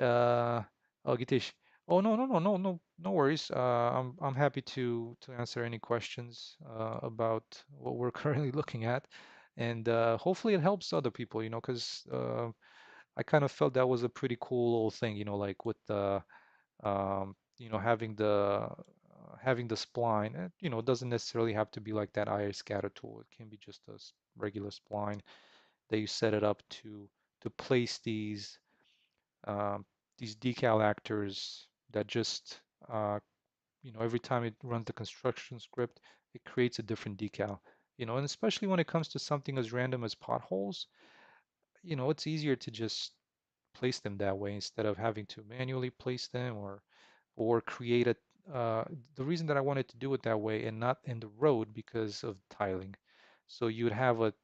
Uh, oh, Gitesh. Oh, no, no, no, no, no, no worries. I'm happy to answer any questions about what we're currently looking at, and hopefully it helps other people, because I kind of felt that was a pretty cool little thing, like with the having the spline. It doesn't necessarily have to be like that IR scatter tool. It can be just a regular spline that you set it up to place um, these decal actors that just every time it runs the construction script, it creates a different decal. And especially when it comes to something as random as potholes, it's easier to just place them that way instead of having to manually place them or create a the reason that I wanted to do it that way and not in the road because of tiling. So you'd have a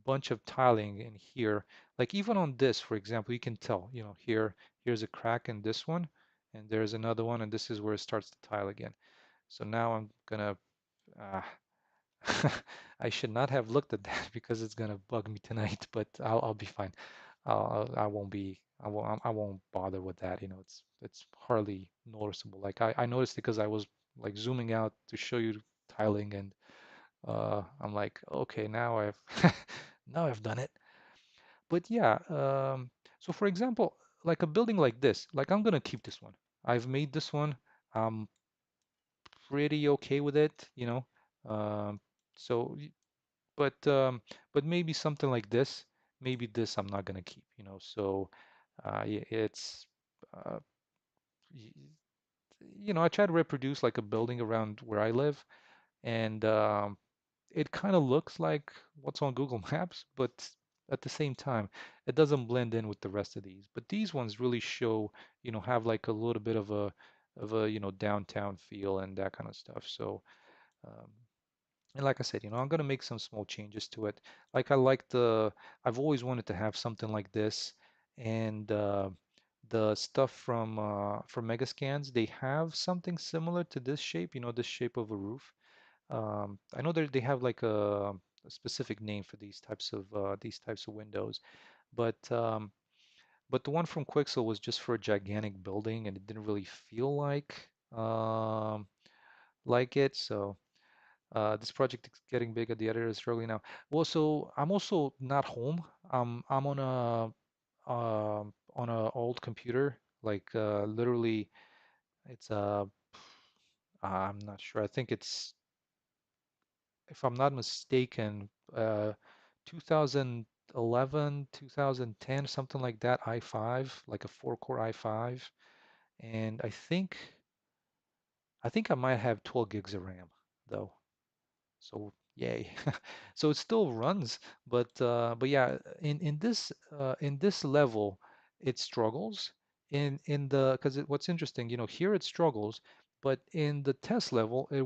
bunch of tiling in here. Like even on this, for example, you can tell, here's a crack in this one, and there's another one, and this is where it starts to tile again. So now I'm gonna, uh, I should not have looked at that because it's gonna bug me tonight, but I'll be fine. I won't be, I won't bother with that. It's hardly noticeable. Like I noticed it because I was like zooming out to show you tiling, and I'm like, okay, now I've now I've done it. But yeah, so for example, like a building like this, like I'm gonna keep this one. I've made this one. I'm pretty okay with it, Um, so, but maybe something like this, maybe this I'm not gonna keep. So, yeah, it's, uh, y- I try to reproduce like a building around where I live, and it kind of looks like what's on Google Maps, but at the same time, it doesn't blend in with the rest of these. But these ones really show, have like a little bit of a downtown feel and that kind of stuff. So, um, and like I said, I'm gonna make some small changes to it. Like I've always wanted to have something like this, and the stuff from Megascans, they have something similar to this shape, this shape of a roof. I know that they have like a specific name for these types of windows, but the one from Quixel was just for a gigantic building, and it didn't really feel like it. So this project is getting bigger. The editor is struggling now. Well, so I'm also not home. I'm on a old computer, like literally, it's I'm not sure. I think it's, if I'm not mistaken, 2011, 2010, something like that, i5, like a four-core i5. And I think I might have 12 gigs of RAM though. So yay. So it still runs, but yeah, in this level it struggles. In the because what's interesting, here it struggles, but in the test level it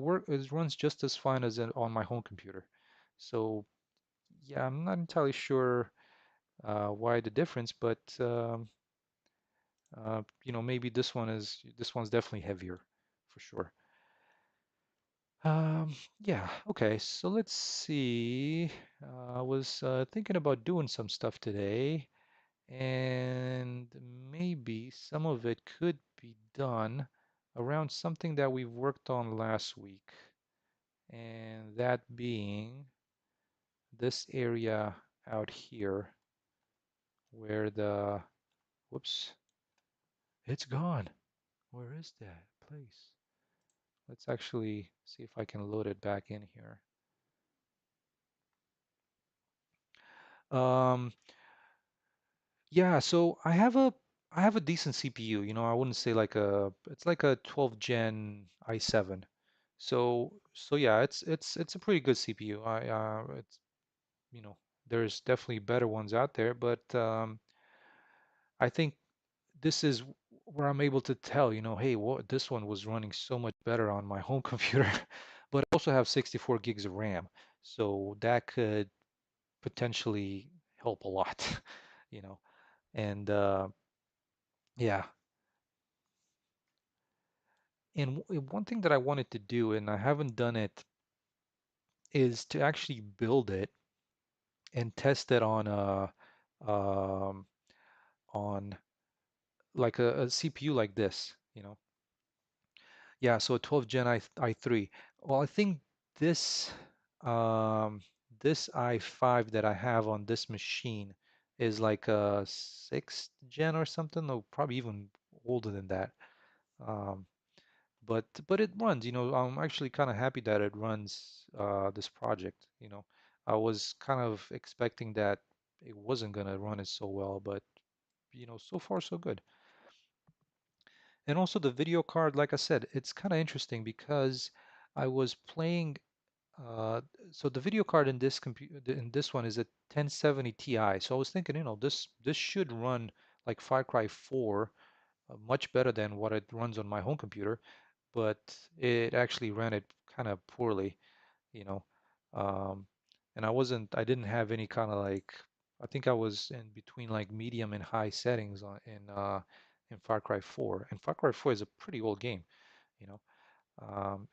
runs just as fine as on my home computer. So yeah, I'm not entirely sure why the difference, but maybe this one's definitely heavier for sure. Yeah, okay, so let's see. I was thinking about doing some stuff today, and maybe some of it could be done around something that we worked on last week, and that being this area out here where whoops, it's gone. Where is that place? Let's actually see if I can load it back in here. Um, Yeah, so I have a I have a decent CPU. I wouldn't say like it's like a 12 Gen i7. So yeah, it's a pretty good CPU. It's you know, there's definitely better ones out there, but I think this is where I'm able to tell, hey, what this one was running so much better on my home computer, but I also have 64 gigs of RAM, so that could potentially help a lot, you know. And yeah, and one thing that I wanted to do, and I haven't done it, is to actually build it and test it um, on like a CPU like this, Yeah, so a 12 Gen i3. Well, I think this um, this i5 that I have on this machine is like a 6th gen or something, or probably even older than that. Um, but it runs, I'm actually kind of happy that it runs this project, I was kind of expecting that it wasn't gonna run it so well, but so far so good. And also the video card, like I said, it's kind of interesting because I was playing. Uh, so the video card in this computer, in this one, is a 1070 Ti. So I was thinking, this should run like Far Cry 4 much better than what it runs on my home computer, but it actually ran it kind of poorly, you know. Um, and I didn't have any kind of like, I think I was in between like medium and high settings in Far Cry 4. And Far Cry 4 is a pretty old game, you know.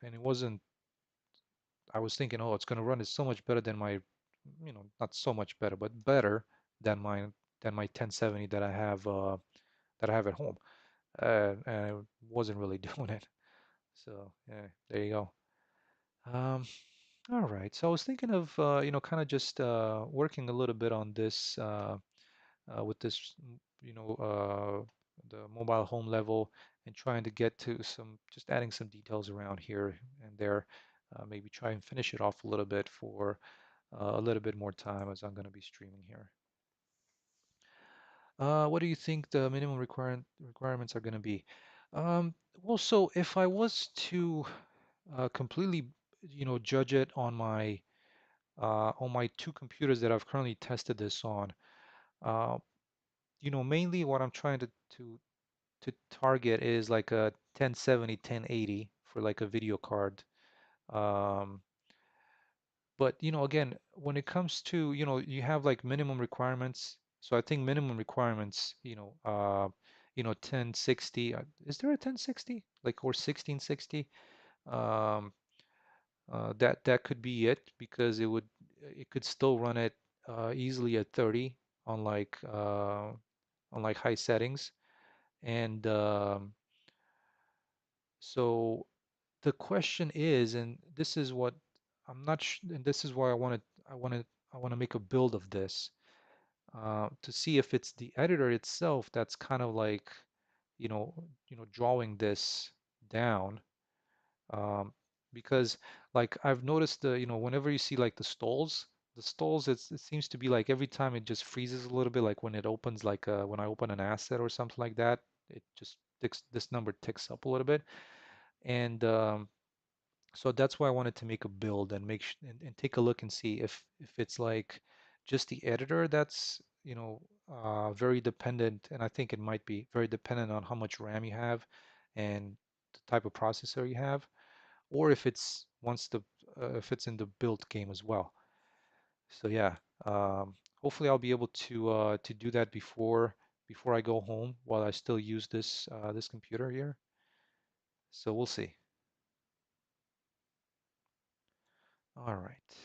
And it wasn't, I was thinking, oh, it's going to run it so much better than my, not so much better, but better than my 1070 that I have at home. And it wasn't really doing it. So yeah, there you go. Um, all right. So I was thinking of kind of just working a little bit on this with this, the mobile home level and trying to get to just adding some details around here and there. Maybe try and finish it off a little bit for a little bit more time as I'm going to be streaming here. What do you think the minimum requirements are going to be? Well, so if I was to completely, judge it on my two computers that I've currently tested this on, uh, mainly what I'm trying to target is like a 1070, 1080 for like a video card. Um, but again, when it comes to, you have like minimum requirements. So I think minimum requirements, 1060. Is there a 1060? Like or 1660? Um, that could be it because it could still run it easily at 30 on like high settings. And so the question is, and this is what I'm not and this is why I want to make a build of this to see if it's the editor itself that's kind of like, you know, drawing this down. Um, because like I've noticed whenever you see like the stalls, it seems to be like every time it just freezes a little bit, like when it opens, like when I open an asset or something like that, it just this number ticks up a little bit. And so that's why I wanted to make a build and and take a look and see if it's like just the editor that's, very dependent, and I think it might be very dependent on how much RAM you have and the type of processor you have, or if it's once the if it's in the build game as well. So yeah, hopefully I'll be able to do that before I go home while I still use this computer here. So we'll see. All right.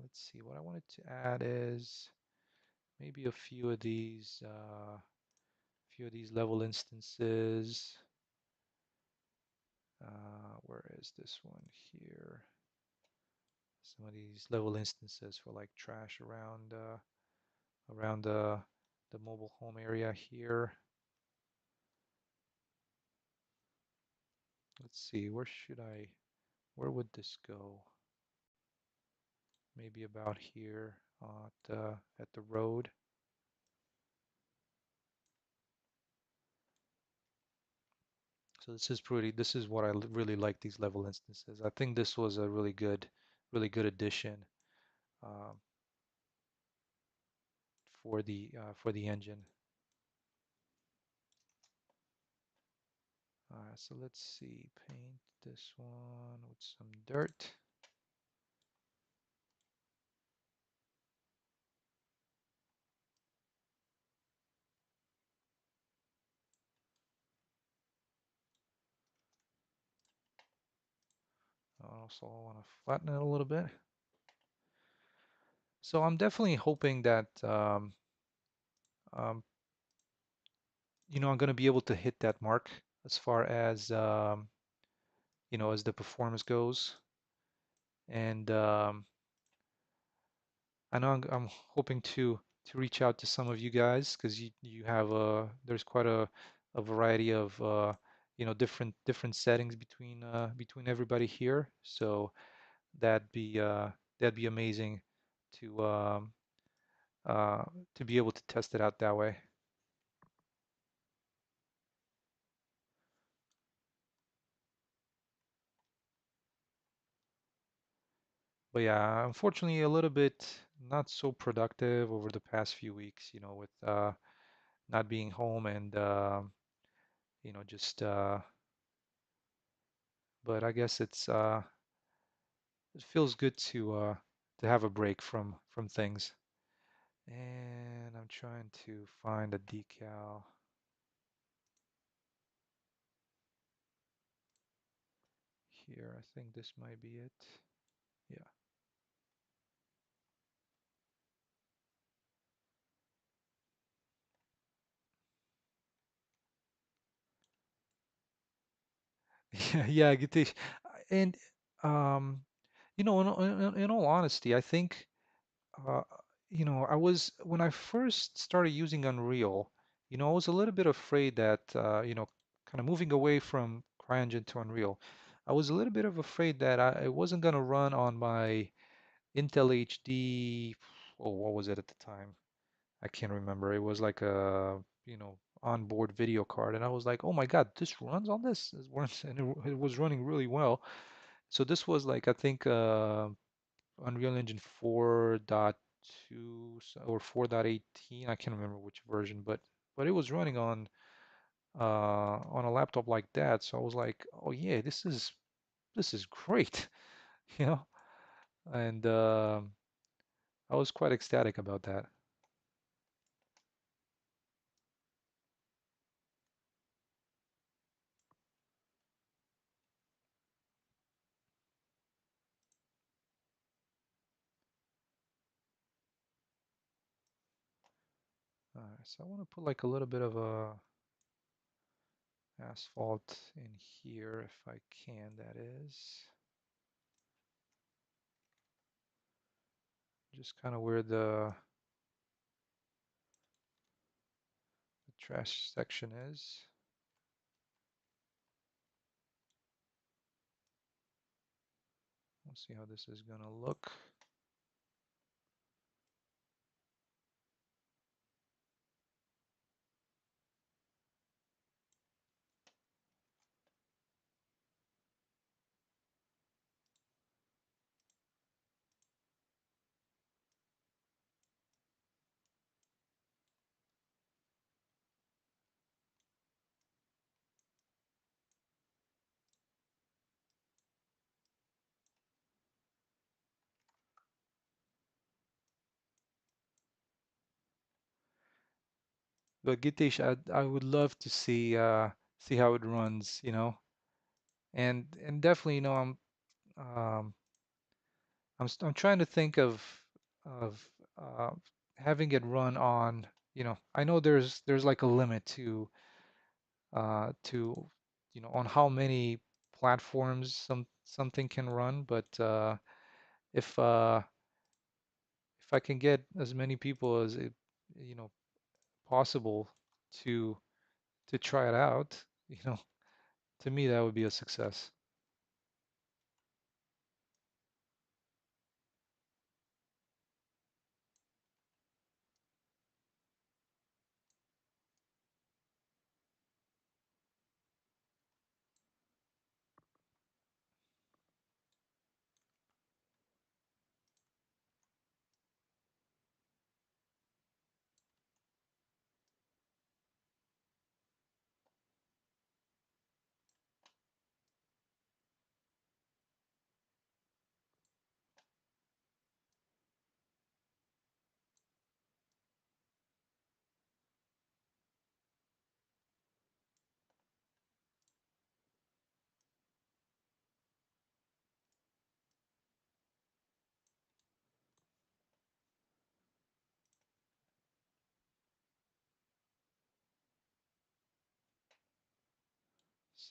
Let's see. What I wanted to add is maybe a few of these level instances. Where is this one here? Some of these level instances for like trash around the mobile home area here. Let's see. Where would this go? Maybe about here at the road. So this is what I really like these level instances. I think this was a really good addition um, for the engine. So let's see, paint this one with some dirt. Also, I want to flatten it a little bit. So I'm definitely hoping that um, I'm going to be able to hit that mark as far as as the performance goes. And I know I'm hoping to reach out to some of you guys because you have there's quite a variety of different settings between everybody here. So that'd be uh, that'd be amazing to um, uh, to be able to test it out that way. But yeah, unfortunately, a little bit not so productive over the past few weeks. With not being home and just. But I guess it feels good to have a break from things. And I'm trying to find a decal here. I think this might be it. Yeah. Yeah, yeah, Gitish. And um, in all honesty, I think uh, I was when I first started using Unreal, I was a little bit afraid that kind of moving away from CryEngine to Unreal, I was a little bit of afraid that it wasn't going to run on my Intel HD. Oh, what was it at the time? I can't remember. It was like a, onboard video card, and I was like, oh my God, this runs on this. It runs, and it was running really well. So this was like I think Unreal Engine 4.2 or 4.18. I can't remember which version, but it was running on a laptop like that. So I was like, oh yeah, this is great, you know. And I was quite ecstatic about that. So I want to put like a little bit of a asphalt in here if I can, that is. Just kind of where the trash section is. We'll see how this is gonna look. But Gitesh, I would love to see how it runs, and definitely, um, I'm trying to think of uh, having it run on, I know there's like a limit to on how many platforms something can run, but if uh, if I can get as many people as it you know possible to to try it out, you know, to me that would be a success.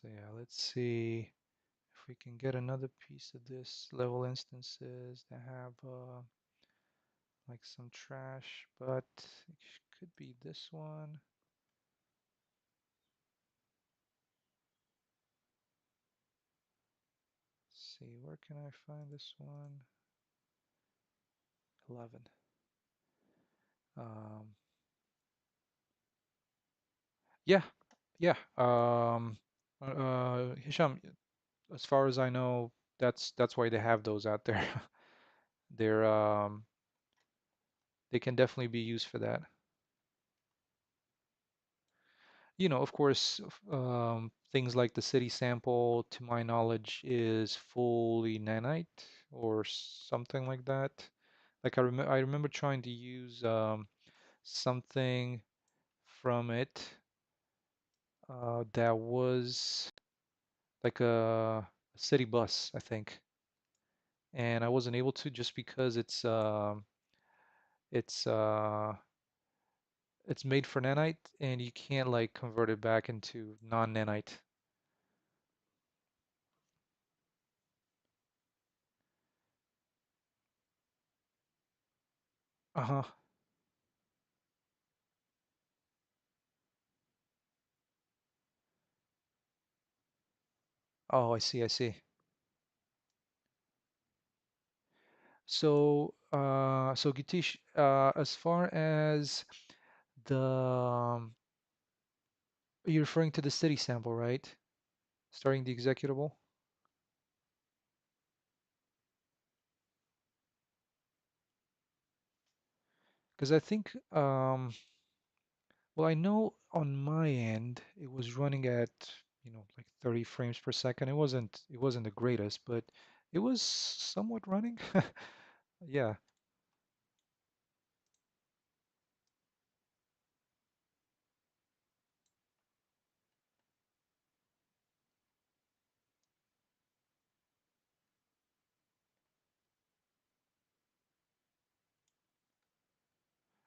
So yeah, let's see if we can get another piece of this level instances that have like some trash, but it could be this one. Let's see, where can I find this one? 11. Um, yeah, yeah. Hisham, as far as I know, that's why they have those out there. They're they can definitely be used for that. Of course, things like the city sample, to my knowledge, is fully nanite or something like that. Like I remember trying to use something from it that was like a city bus, I think, and I wasn't able to just because it's it's made for nanite and you can't like convert it back into non-nanite. Uh-huh. Oh, I see, I see. So Gitish, as far as the you're referring to the city sample, right? Starting the executable? Because I think, well, I know on my end it was running at, like 30 frames per second. It wasn't the greatest, but it was somewhat running. Yeah.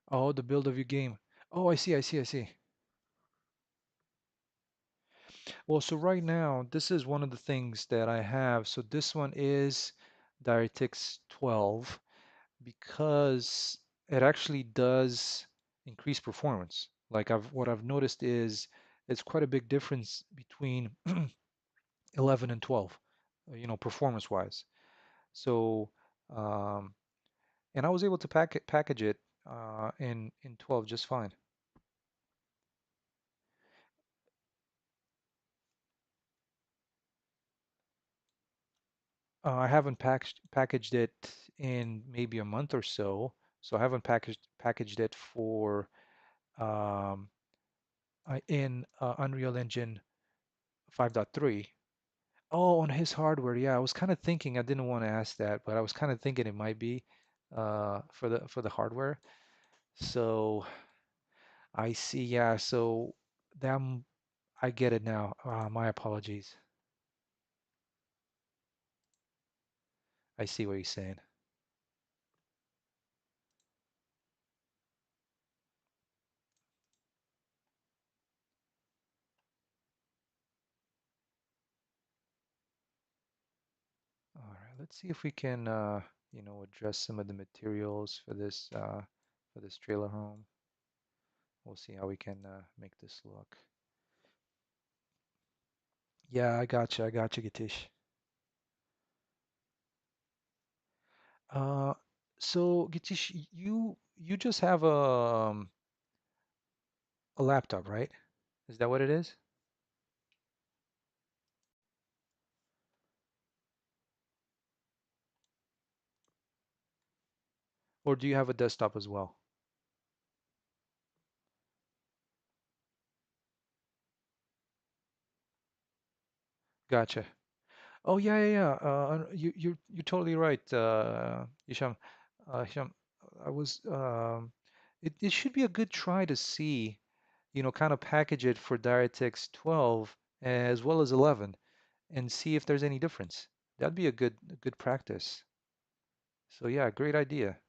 Oh, the build of your game. Oh, I see, I see, I see. Well, so right now, this is one of the things that I have. So this one is DirectX 12 because it actually does increase performance. Like what I've noticed is it's quite a big difference between 11 and 12, performance wise. So, um, and I was able to package it in 12 just fine. I haven't packaged it in maybe a month or so, so I haven't packaged it for um, in Unreal Engine 5.3. Oh, on his hardware, yeah. I was kind of thinking I didn't want to ask that, but I was kind of thinking it might be for the hardware. So I see, yeah. So them, I get it now. My apologies. I see what you're saying. All right, let's see if we can, address some of the materials for this trailer home. We'll see how we can make this look. Yeah, I got you, Gatish. Uh, so Gatish, you just have a laptop, right? Is that what it is? Or do you have a desktop as well? Gotcha. Oh yeah, yeah, yeah. You're totally right, Hisham. Hisham, I was it should be a good try to see, kind of package it for DirectX 12 as well as 11 and see if there's any difference. That'd be a good practice. So yeah, great idea.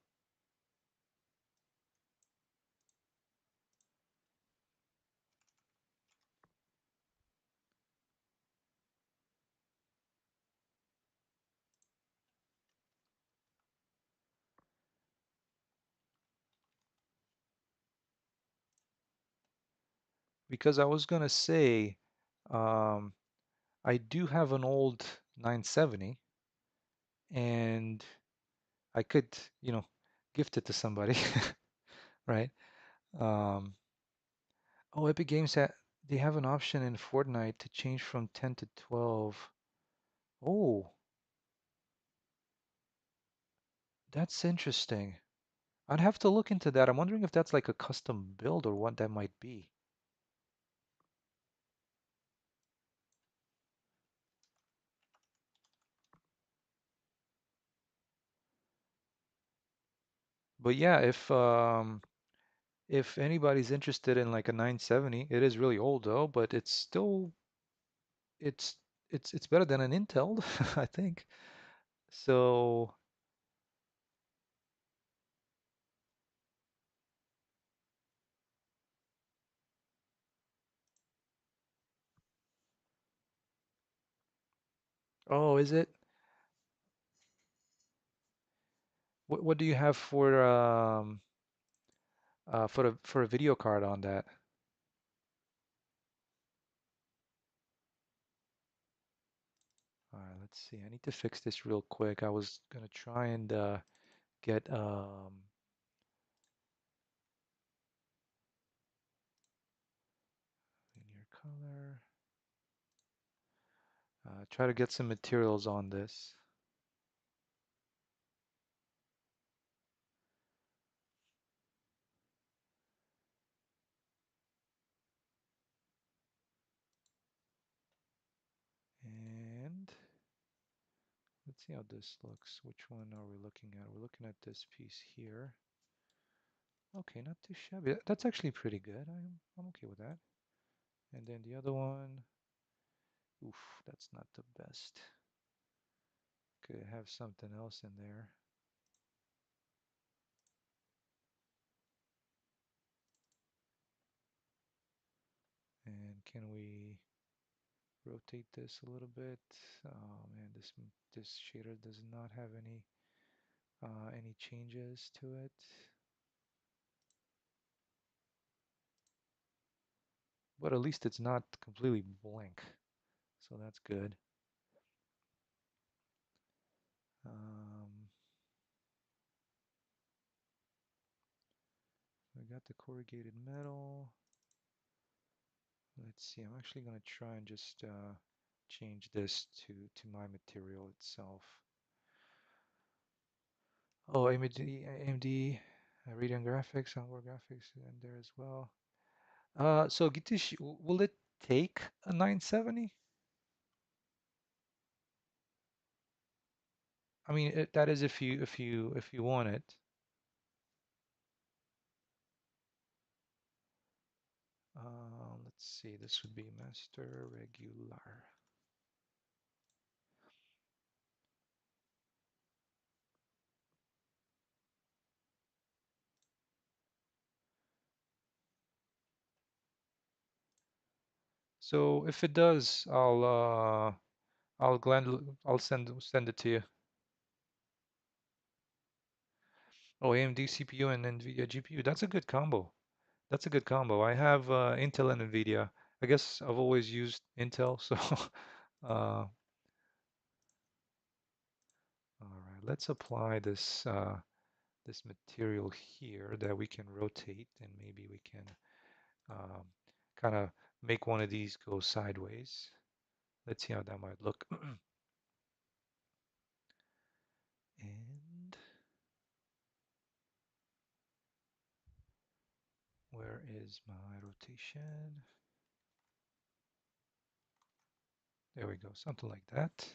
because I was gonna say, um, I do have an old 970, and I could, you know, gift it to somebody, right? Um, oh, Epic Games they have an option in Fortnite to change from 10 to 12. Oh, that's interesting. I'd have to look into that. I'm wondering if that's like a custom build or what that might be. But yeah, if anybody's interested in like a 970, it is really old though, but it's still it's it's better than an Intel, I think. So, oh, is it? What do you have for a video card on that? All right, let's see. I need to fix this real quick. I was gonna try and get linear color. Try to get some materials on this. And let's see how this looks. Which one are we looking at? We're looking at this piece here. Okay, not too shabby. That's actually pretty good. I'm okay with that. And then the other one, oof, that's not the best. Could have something else in there. And can we rotate this a little bit? Oh man, this shader does not have any changes to it. But at least it's not completely blank, so that's good. Um, we got the corrugated metal. Let's see. I'm actually going to try and just change this to my material itself. Oh, AMD, Radeon graphics, onboard graphics, and there as well. So Gitish, will it take a 970? I mean, that is if you want it. Let's see. This would be master regular. So if it does, I'll send it to you. Oh, AMD CPU and NVIDIA GPU. That's a good combo. That's a good combo. I have Intel and NVIDIA. I guess I've always used Intel, so all right. Let's apply this material here that we can rotate, and maybe we can um, kind of make one of these go sideways. Let's see how that might look. And where is my rotation? There we go, something like that.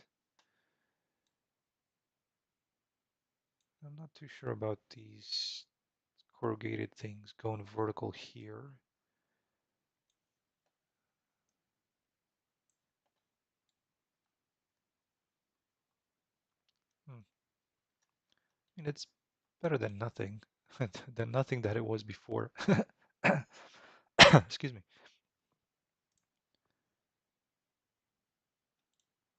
I'm not too sure about these corrugated things going vertical here. Hmm. I mean, it's better than nothing, than nothing that it was before. Excuse me.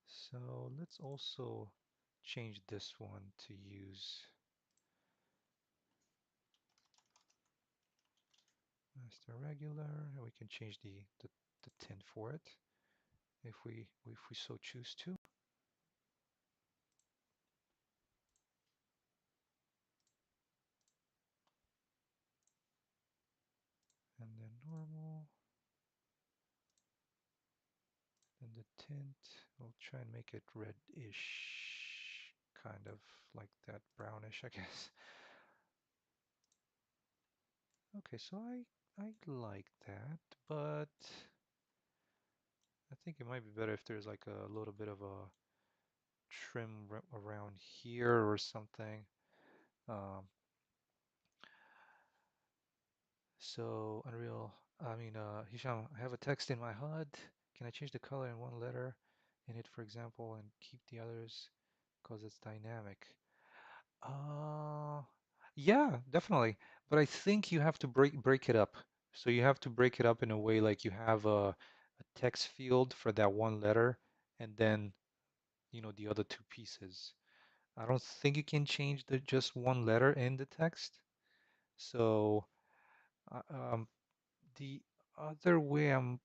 So let's also change this one to use Master regular, and we can change the tint for it if we so choose to. And then normal. And the tint, we'll try and make it reddish, kind of like that brownish, I guess. Okay, so I like that, but I think it might be better if there's like a little bit of a trim around here or something. Um, so Unreal, Hisham, I have a text in my HUD. Can I change the color in one letter in it, for example, and keep the others because it's dynamic? Uh, yeah, definitely. But I think you have to break it up. So you have to break it up in a way like you have a text field for that one letter, and then the other two pieces. I don't think you can change the just one letter in the text. So uh, um, the other way and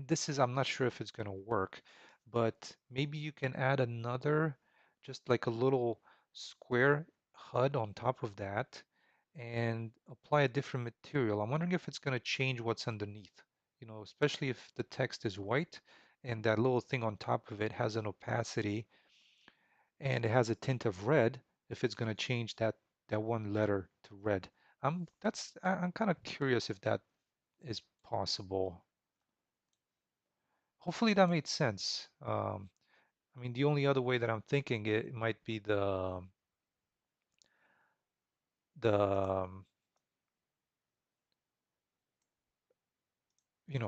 this is, I'm not sure if it's going to work, but maybe you can add another, just like a little square HUD on top of that and apply a different material. I'm wondering if it's going to change what's underneath, especially if the text is white and that little thing on top of it has an opacity and it has a tint of red, if it's going to change that one letter to red. I'm kind of curious if that is possible. Hopefully that made sense. I mean, the only other way that I'm thinking it might be the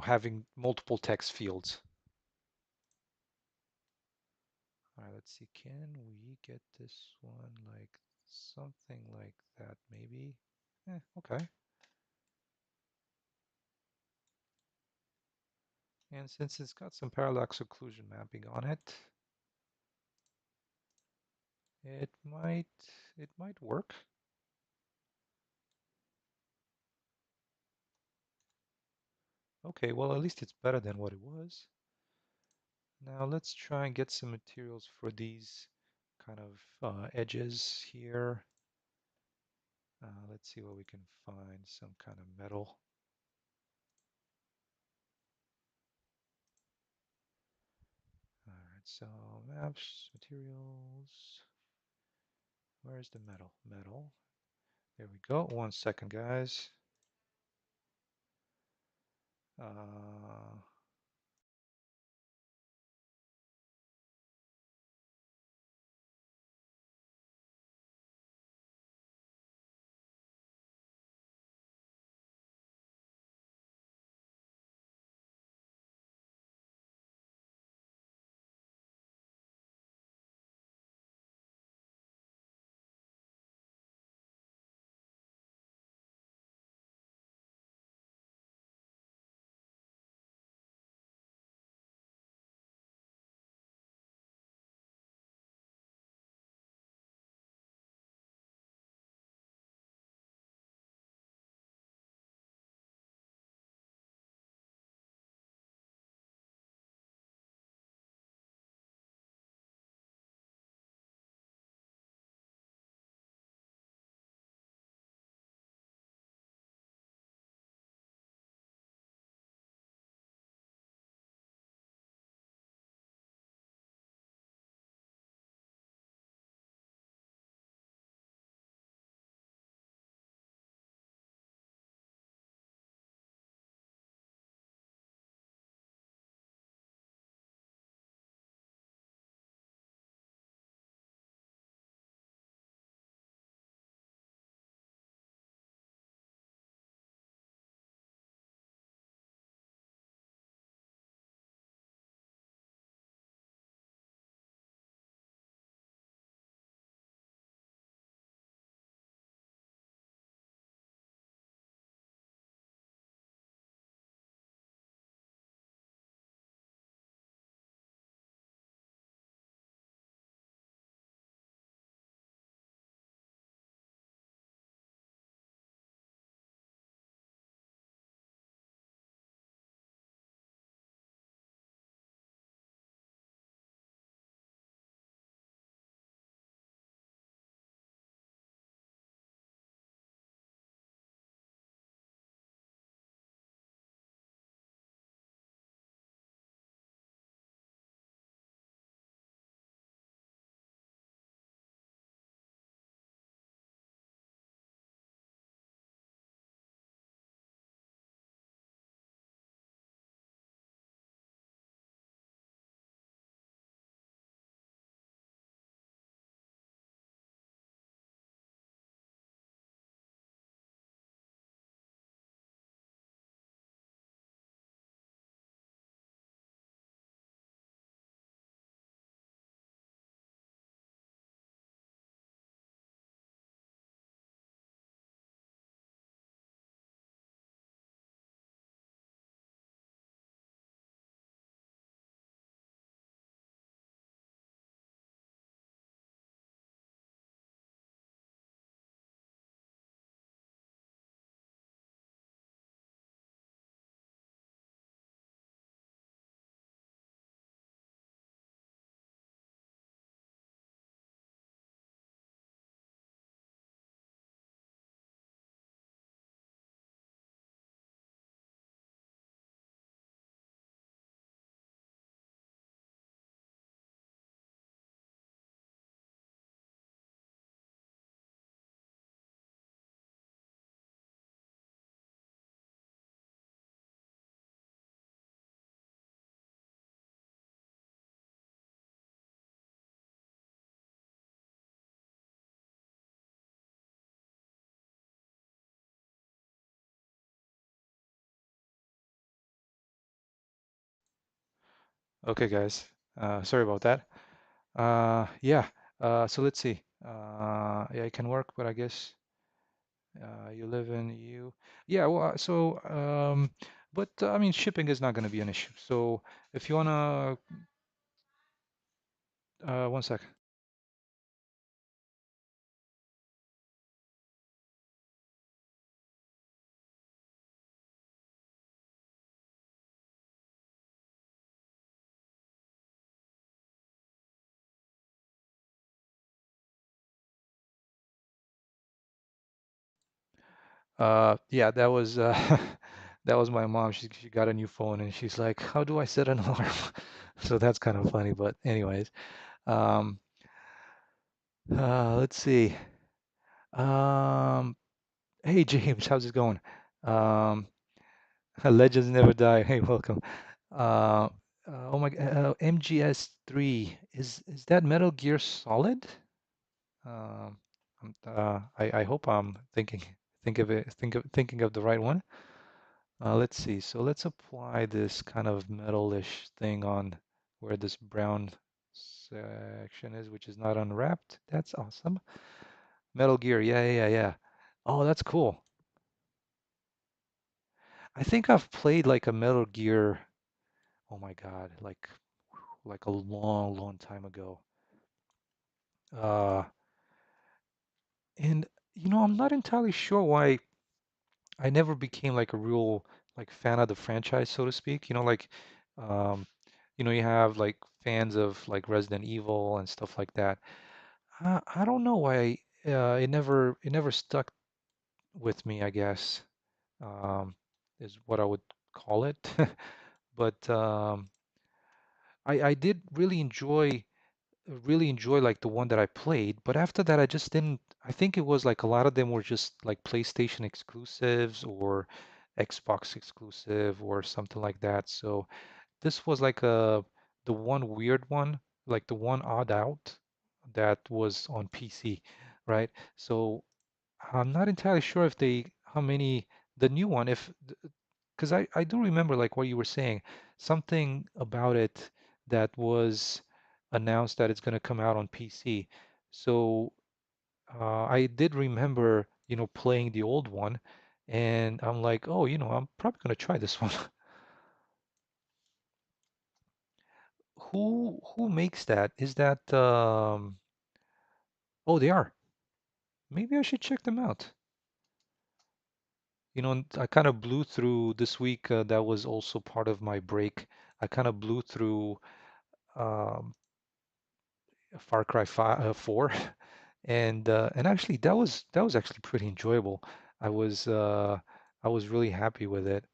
having multiple text fields. All right, let's see. Can we get this one like something like that? Maybe. Okay. And since it's got some parallax occlusion mapping on it, it might it might work. Okay, well, at least it's better than what it was. Now let's try and get some materials for these kind of edges here. Let's see what we can find, some kind of metal. All right, so maps, materials. Where's the metal? Metal. There we go. 1 second, guys. Uh, Okay, guys. Sorry about that. Yeah. So let's see. Yeah, it can work, but I guess you live in EU. Yeah. Well, but I mean, shipping is not going to be an issue. So if you wanna, one sec. Yeah, that was that was my mom. She got a new phone and she's like, "How do I set an alarm?" So that's kind of funny. But anyways, um, let's see. Um, Hey James, how's it going? Um, Legends never die. Hey, welcome. Uh, oh my, MGS3 is that Metal Gear Solid? Um, I hope I'm thinking of the right one. Let's see. So let's apply this kind of metalish thing on where this brown section is, which is not unwrapped. That's awesome. Metal Gear. Yeah, yeah, yeah, yeah. Oh, that's cool. I think I've played like a Metal Gear. Oh my God, like a long, long time ago. Uh, and I'm not entirely sure why I never became like a real like fan of the franchise, so to speak. Um, you have like fans of like Resident Evil and stuff like that. I don't know why it never stuck with me, I guess. Um, is what I would call it. But I did really enjoy like the one that I played, but after that I just didn't. I think it was like a lot of them were just like PlayStation exclusives or Xbox exclusive or something like that. So this was like the one weird one, like the one odd out that was on PC, right? So I'm not entirely sure if how many the new one, if because I do remember like what you were saying, something about it that was announced that it's going to come out on PC. So I did remember, playing the old one, and I'm like, oh, I'm probably going to try this one. Who makes that? Is that oh, they are. Maybe I should check them out. I kind of blew through this week. That was also part of my break. I kind of blew through um, Far Cry 5, 4, and actually that was actually pretty enjoyable. I was uh, I was really happy with it.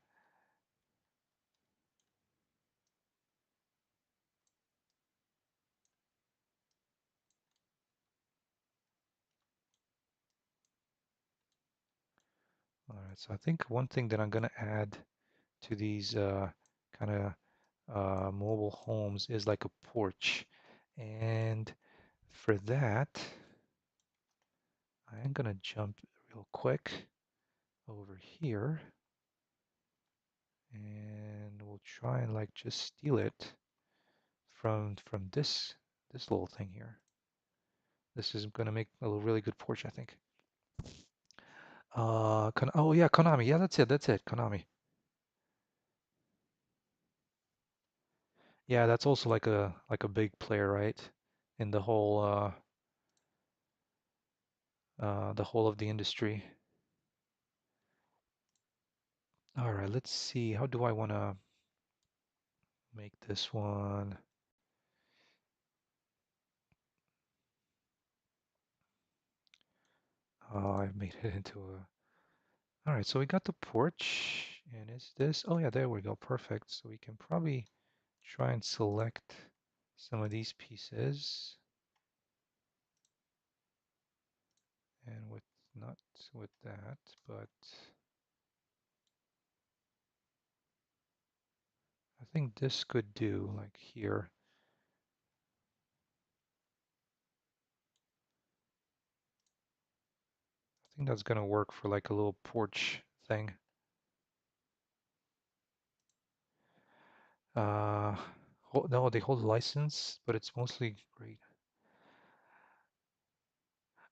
All right, so I think one thing that I'm gonna add to these kind of mobile homes is like a porch, and for that, I am gonna jump real quick over here, and we'll try and like just steal it from this little thing here. This is gonna make a really good porch, I think. Oh yeah, Konami. Yeah, that's it. That's it. Konami. Yeah, that's also like a big player, right? In the whole of the industry. All right, let's see. How do I want to make this one? Oh, I made it into a. All right, so we got the porch, and is this? Oh yeah, there we go. Perfect. So we can probably try and select some of these pieces, and with not with that, but I think this could do like here. I think that's gonna work for like a little porch thing. Uh, No, they hold a license, but it's mostly great.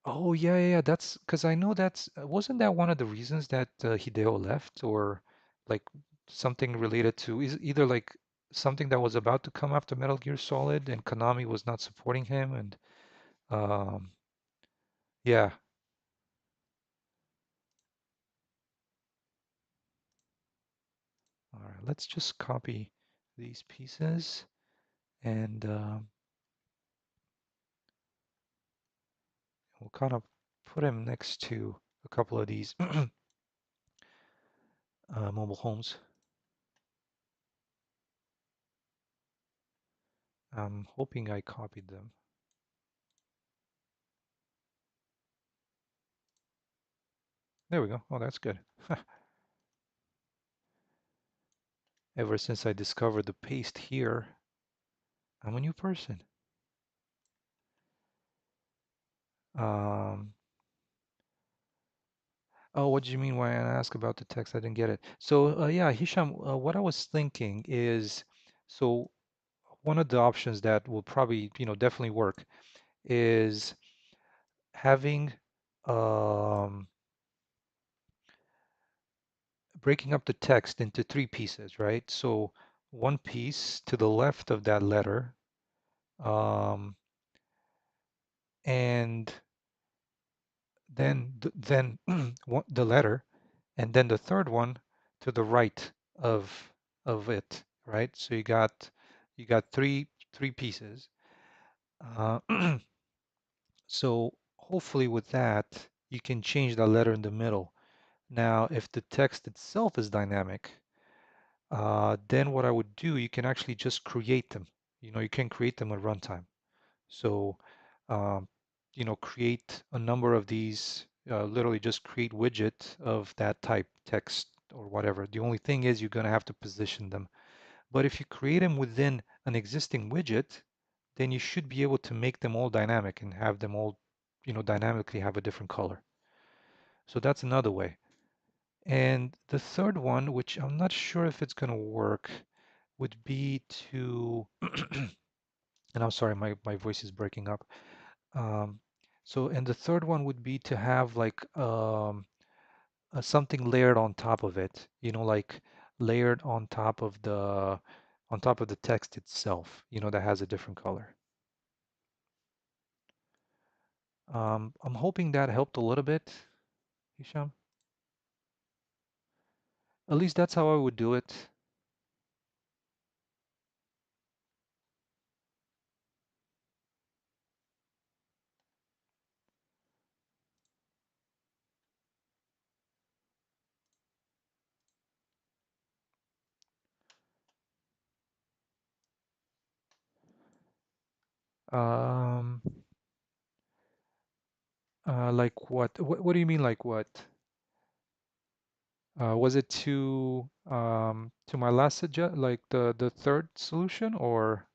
Oh yeah, yeah, yeah. That's because I know that's wasn't that one of the reasons that Hideo left, or like something related to is either like something that was about to come after Metal Gear Solid and Konami was not supporting him, and um, yeah. All right, let's just copy these pieces and we'll kind of put them next to a couple of these mobile homes. I'm hoping I copied them. There we go. Oh, that's good. Ever since I discovered the paste here, I'm a new person. Um, oh, what do you mean when I ask about the text? I didn't get it. So, yeah, Hisham, what I was thinking is, so one of the options that will probably, definitely work is having um, breaking up the text into three pieces, right? So one piece to the left of that letter, um, and then the letter, and then the third one to the right of it, right? So you got three pieces. Uh, so hopefully with that you can change the letter in the middle. Now, if the text itself is dynamic, then what I would do, you can actually just create them. You can create them at runtime. So, um, create a number of these, literally just create widget of that type, text or whatever. The only thing is you're going to have to position them. But if you create them within an existing widget, then you should be able to make them all dynamic and have them all, dynamically have a different color. So that's another way. And the third one, which I'm not sure if it's going to work, would be to, and I'm sorry, my voice is breaking up. Um, and the third one would be to have like something layered on top of it, like layered on top of the text itself, that has a different color. I'm hoping that helped a little bit, Hisham. At least that's how I would do it. Um, like what? What do you mean, like what? Was it to my last suggest, like the third solution, or?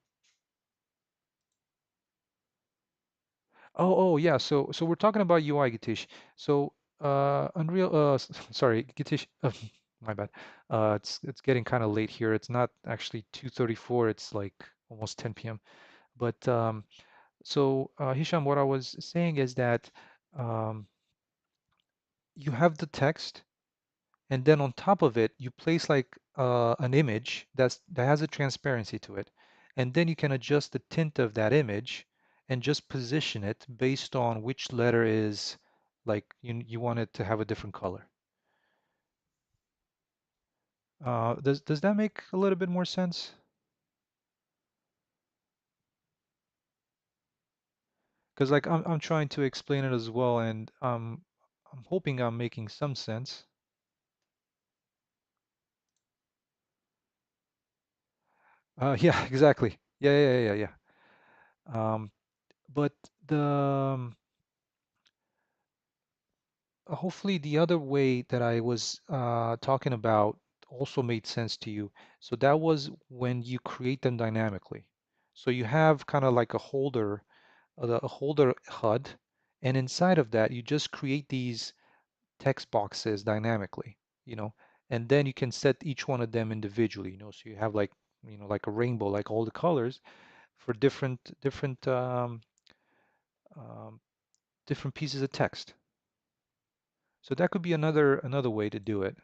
Oh, yeah. So we're talking about UI, Gitish. So Unreal. Sorry, Gitish. My bad. It's getting kind of late here. It's not actually 2:34. It's like almost 10 p.m. But Hisham, what I was saying is that um, you have the text, and then on top of it, you place like an image that has a transparency to it, and then you can adjust the tint of that image and just position it based on which letter is like you want it to have a different color. Does that make a little bit more sense? Because like I'm trying to explain it as well, and I'm hoping I'm making some sense. Yeah, exactly. Yeah, yeah, yeah, yeah. But the hopefully the other way that I was talking about also made sense to you. So that was when you create them dynamically. So you have kind of like a holder HUD, and inside of that you just create these text boxes dynamically, and then you can set each one of them individually. So you have like like a rainbow, like all the colors for um, different pieces of text. So that could be another way to do it.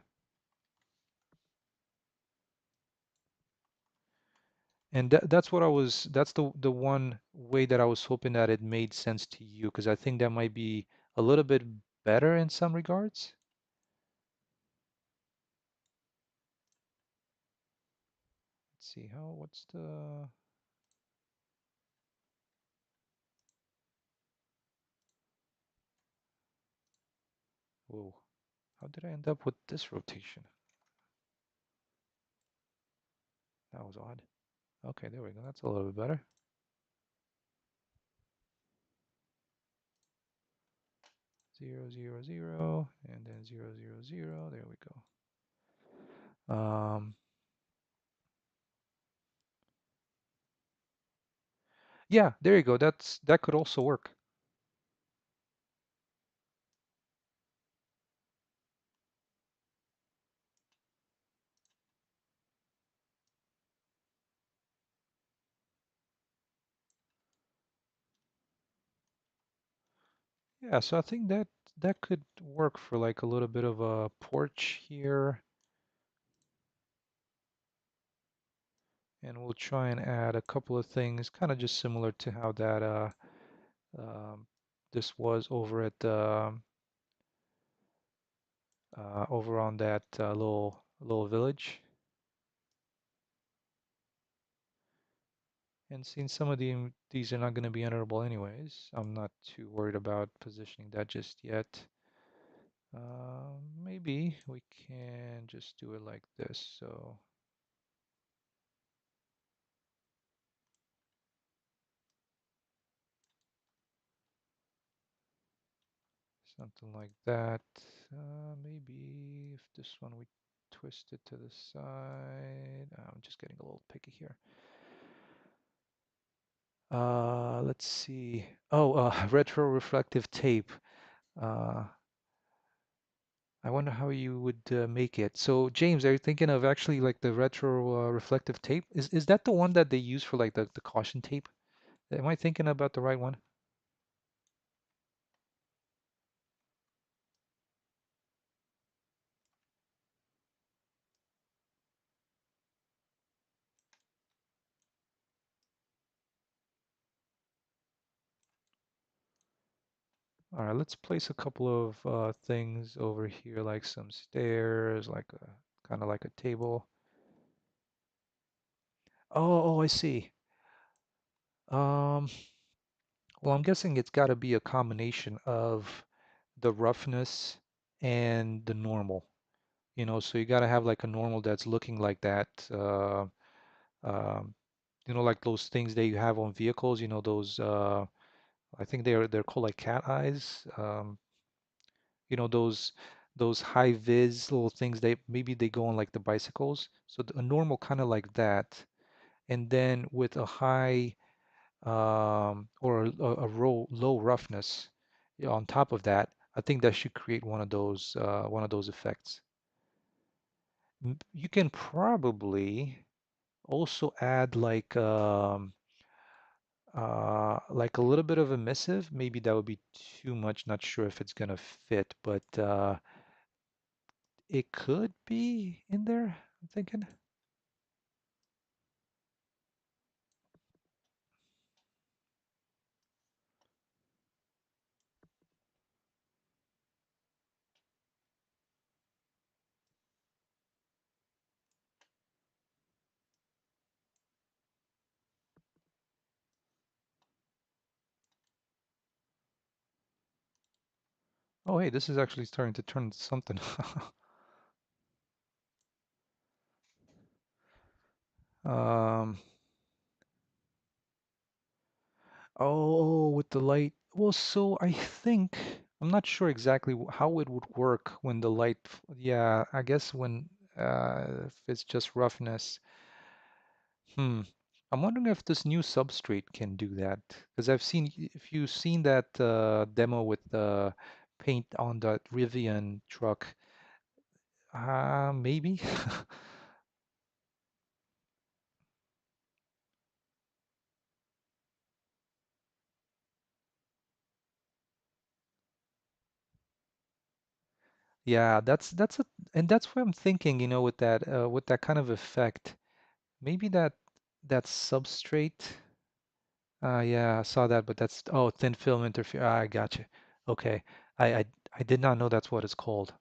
And that's the one way that I was hoping that it made sense to you, because I think that might be a little bit better in some regards. Let's see what's the, whoa, how did I end up with this rotation? That was odd. Okay, there we go. That's a little bit better. 0, 0, 0, and then 0, 0, 0. There we go. Yeah, there you go. That could also work. Yeah, so I think that could work for like a little bit of a porch here. And we'll try and add a couple of things, kind of just similar to how that um, this was over at over on that little village. And since some of these are not going to be enterable anyways, I'm not too worried about positioning that just yet. Maybe we can just do it like this. So something like that. Maybe if this one we twist it to the side. I'm just getting a little picky here. Let's see. Oh, retro reflective tape. Uh, I wonder how you would make it. So, James, are you thinking of actually like the retro reflective tape? Is that the one that they use for like the caution tape? Am I thinking about the right one? All right, let's place a couple of things over here, like some stairs, like a kind of like a table. Oh, I see. Um, well, I'm guessing it's got to be a combination of the roughness and the normal. So you got to have like a normal that's looking like that. Um, like those things that you have on vehicles, those I think they're called like cat eyes. Those high vis little things they maybe they go on like the bicycles. So a normal kind of like that, and then with a high or a low roughness on top of that, I think that should create one of those effects. You can probably also add like a little bit of emissive. Maybe that would be too much. Not sure if it's gonna fit, but it could be in there, I'm thinking. Oh, hey, this is actually starting to turn into something. Um, oh, with the light. Well, so I think I'm not sure exactly how it would work when the light. Yeah, I guess when if it's just roughness. Hmm. I'm wondering if this new substrate can do that. Because if you've seen that demo with the paint on the Rivian truck, maybe. Yeah, that's a and that's what I'm thinking, with that kind of effect. Maybe that substrate. Yeah, I saw that, but that's oh, thin film interfere. I got you. Okay. I did not know that's what it's called.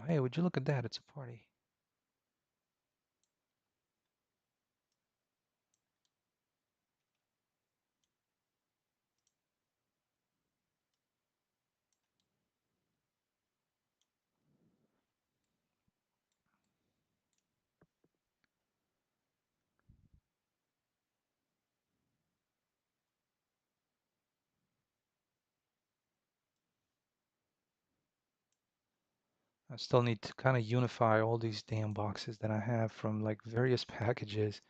Hey, would you look at that? It's a party. I still need to kind of unify all these damn boxes that I have from like various packages.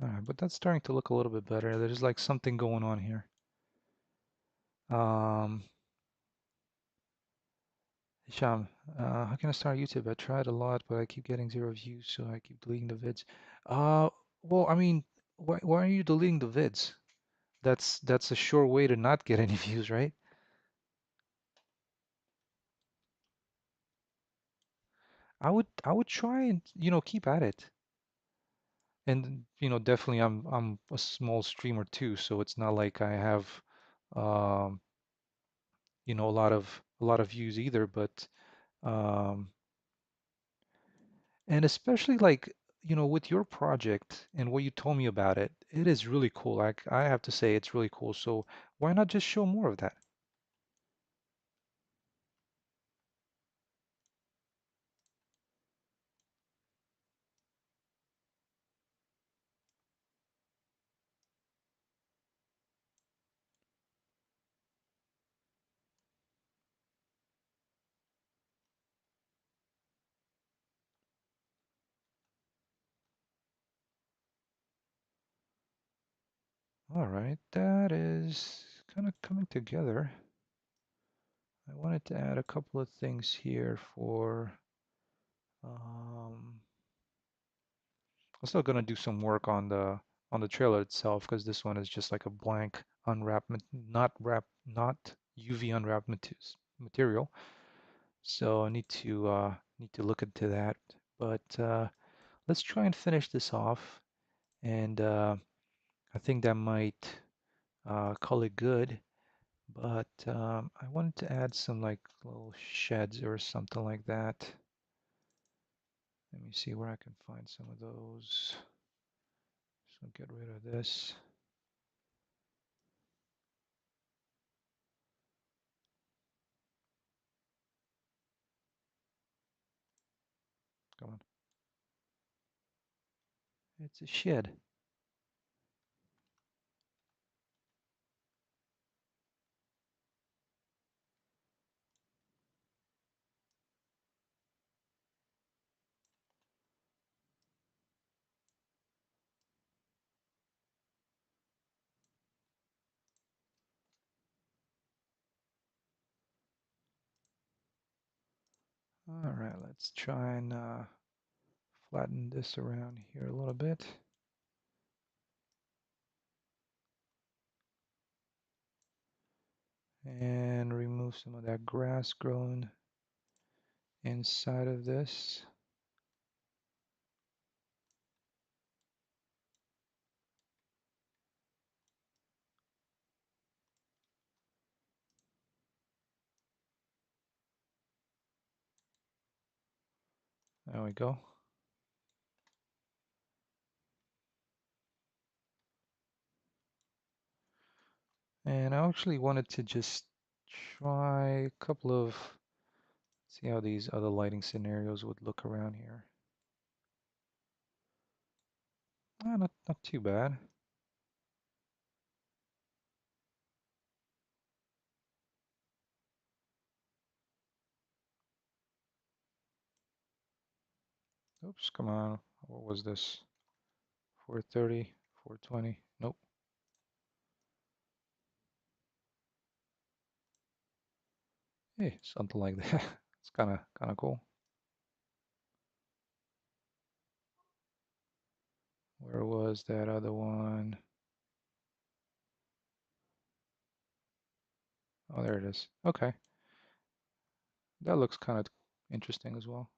All right, but that's starting to look a little bit better. There's like something going on here. Um, Hisham, how can I start YouTube? I tried a lot, but I keep getting 0 views, so I keep deleting the vids. Uh, well, I mean, why are you deleting the vids? That's a sure way to not get any views, right? I would try and keep at it. And definitely I'm a small streamer too, so it's not like I have um, a lot of views either, but um, and especially like with your project and what you told me about it, it is really cool. Like I have to say it's really cool. So why not just show more of that? All right, that is kind of coming together. I wanted to add a couple of things here for um, I'm still gonna do some work on the trailer itself because this one is just like a blank unwrapped, not UV unwrapped material. So I need to look into that. But let's try and finish this off, and I think that might call it good. But I wanted to add some like little sheds or something like that. Let me see where I can find some of those. So get rid of this. Come on. It's a shed. All right, let's try and flatten this around here a little bit. And remove some of that grass growing inside of this. There we go. And I actually wanted to just try a couple of, See how these other lighting scenarios would look around here. Not too bad. Oops, come on. What was this? 430, 420. Nope. Hey, something like that. It's kind of cool. Where was that other one? Oh, there it is. Okay, that looks kind of interesting as well.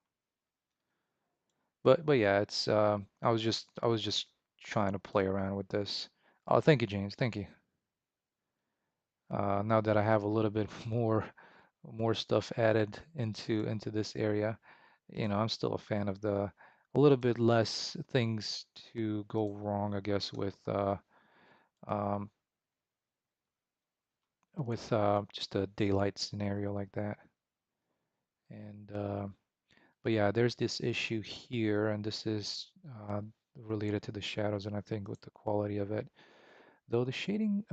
But yeah, it's I was just trying to play around with this. Oh, thank you, James. Thank you. Now that I have a little bit more stuff added into this area, I'm still a fan of the a little bit less things to go wrong, I guess, um, with just a daylight scenario like that. And but yeah, there's this issue here, and this is related to the shadows, and I think with the quality of it. Though the shading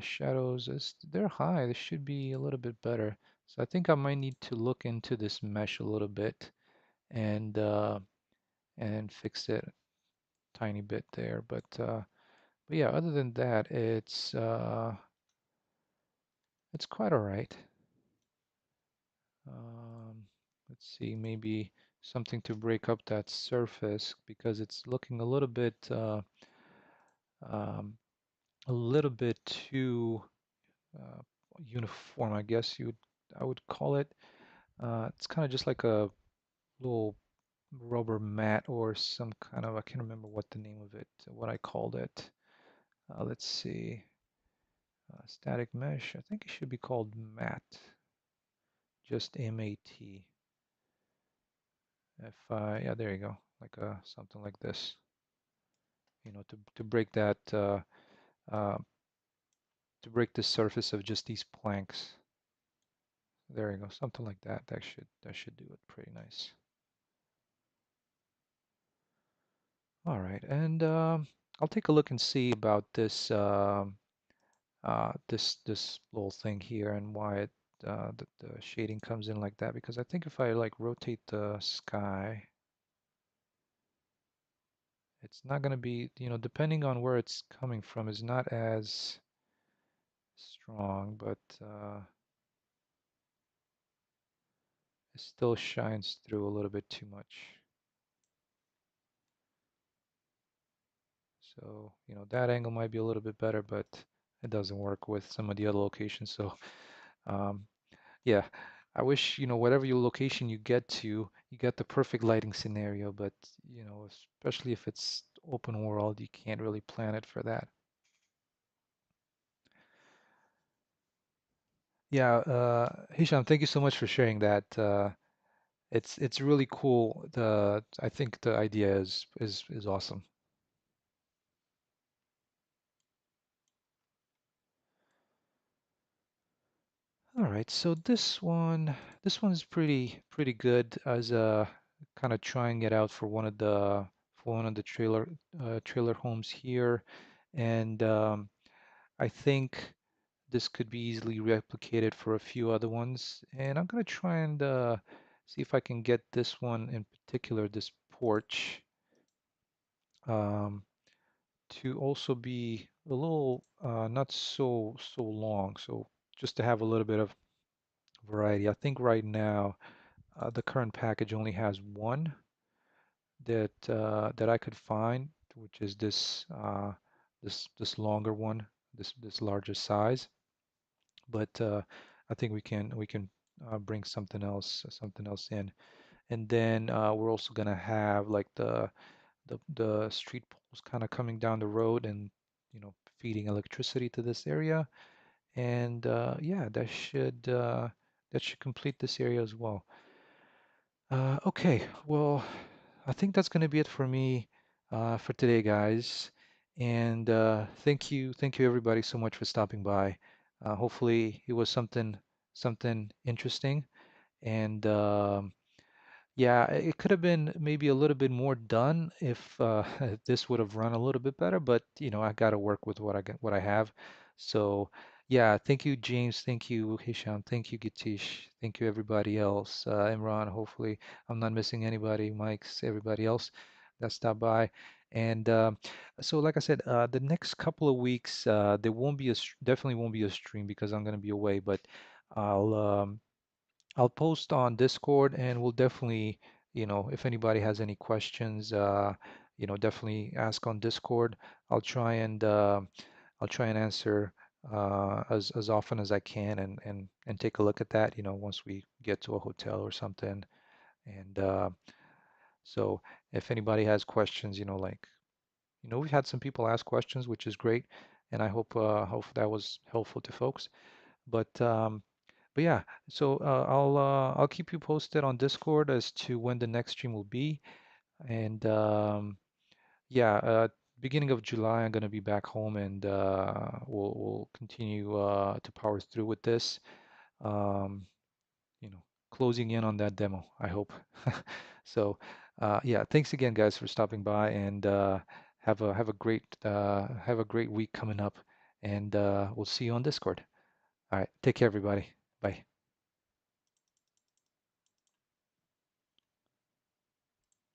shadows they're high, this should be a little bit better. So I think I might need to look into this mesh a little bit and and fix it a tiny bit there. But yeah, other than that, it's quite all right. Um, let's see, maybe something to break up that surface because it's looking um, a little bit too uh, uniform, I guess I would call it. It's kind of just like a little rubber mat or some kind of, I can't remember what the name of it, what I called it. Let's see, static mesh. I think it should be called mat, just M-A-T. Yeah, there you go, like something like this. To break that, uh, to break the surface of just these planks. There you go, something like that. That should do it pretty nice. All right, and I'll take a look and see about this little thing here and why the shading comes in like that. Because I think if I like rotate the sky, it's not going to be, depending on where it's coming from, is not as strong, but it still shines through a little bit too much. So, that angle might be a little bit better, but it doesn't work with some of the other locations. So, um, yeah, I wish, whatever your location you get to, you get the perfect lighting scenario, but, especially if it's open world, you can't really plan it for that. Yeah, Hisham, thank you so much for sharing that. It's really cool. I think the idea is awesome. All right, so this one is pretty good as kind of trying it out for one of the trailer homes here, and I think this could be easily replicated for a few other ones. And I'm gonna try and see if I can get this one in particular, this porch, um, to also be a little not so long, so just to have a little bit of variety. I think right now the current package only has one that I could find, which is this longer one, this larger size. But I think we can bring something else in, and then we're also gonna have like the street poles kind of coming down the road and feeding electricity to this area, and yeah, that should complete this area as well. Okay, well, I think that's going to be it for me for today, guys. And thank you everybody so much for stopping by. Hopefully it was something interesting. And yeah, it could have been maybe a little bit more done if this would have run a little bit better, but I got to work with what I have. So, yeah, thank you, James. Thank you, Hisham. Thank you, Gitish. Thank you, everybody else. Imran, hopefully I'm not missing anybody. Mike's, everybody else that stopped by. And so, like I said, the next couple of weeks, there won't be definitely won't be a stream because I'm going to be away, but I'll I'll post on Discord and we'll definitely, if anybody has any questions, definitely ask on Discord. I'll try and I'll try and answer as often as I can and take a look at that, once we get to a hotel or something. And so if anybody has questions, like, we've had some people ask questions, which is great, and I hope that was helpful to folks. But yeah, so I'll keep you posted on Discord as to when the next stream will be. And yeah, beginning of July, I'm gonna be back home, and we'll continue to power through with this. Um, Closing in on that demo, I hope. So yeah, thanks again, guys, for stopping by, and have a great week coming up, and we'll see you on Discord. All right, take care, everybody. Bye.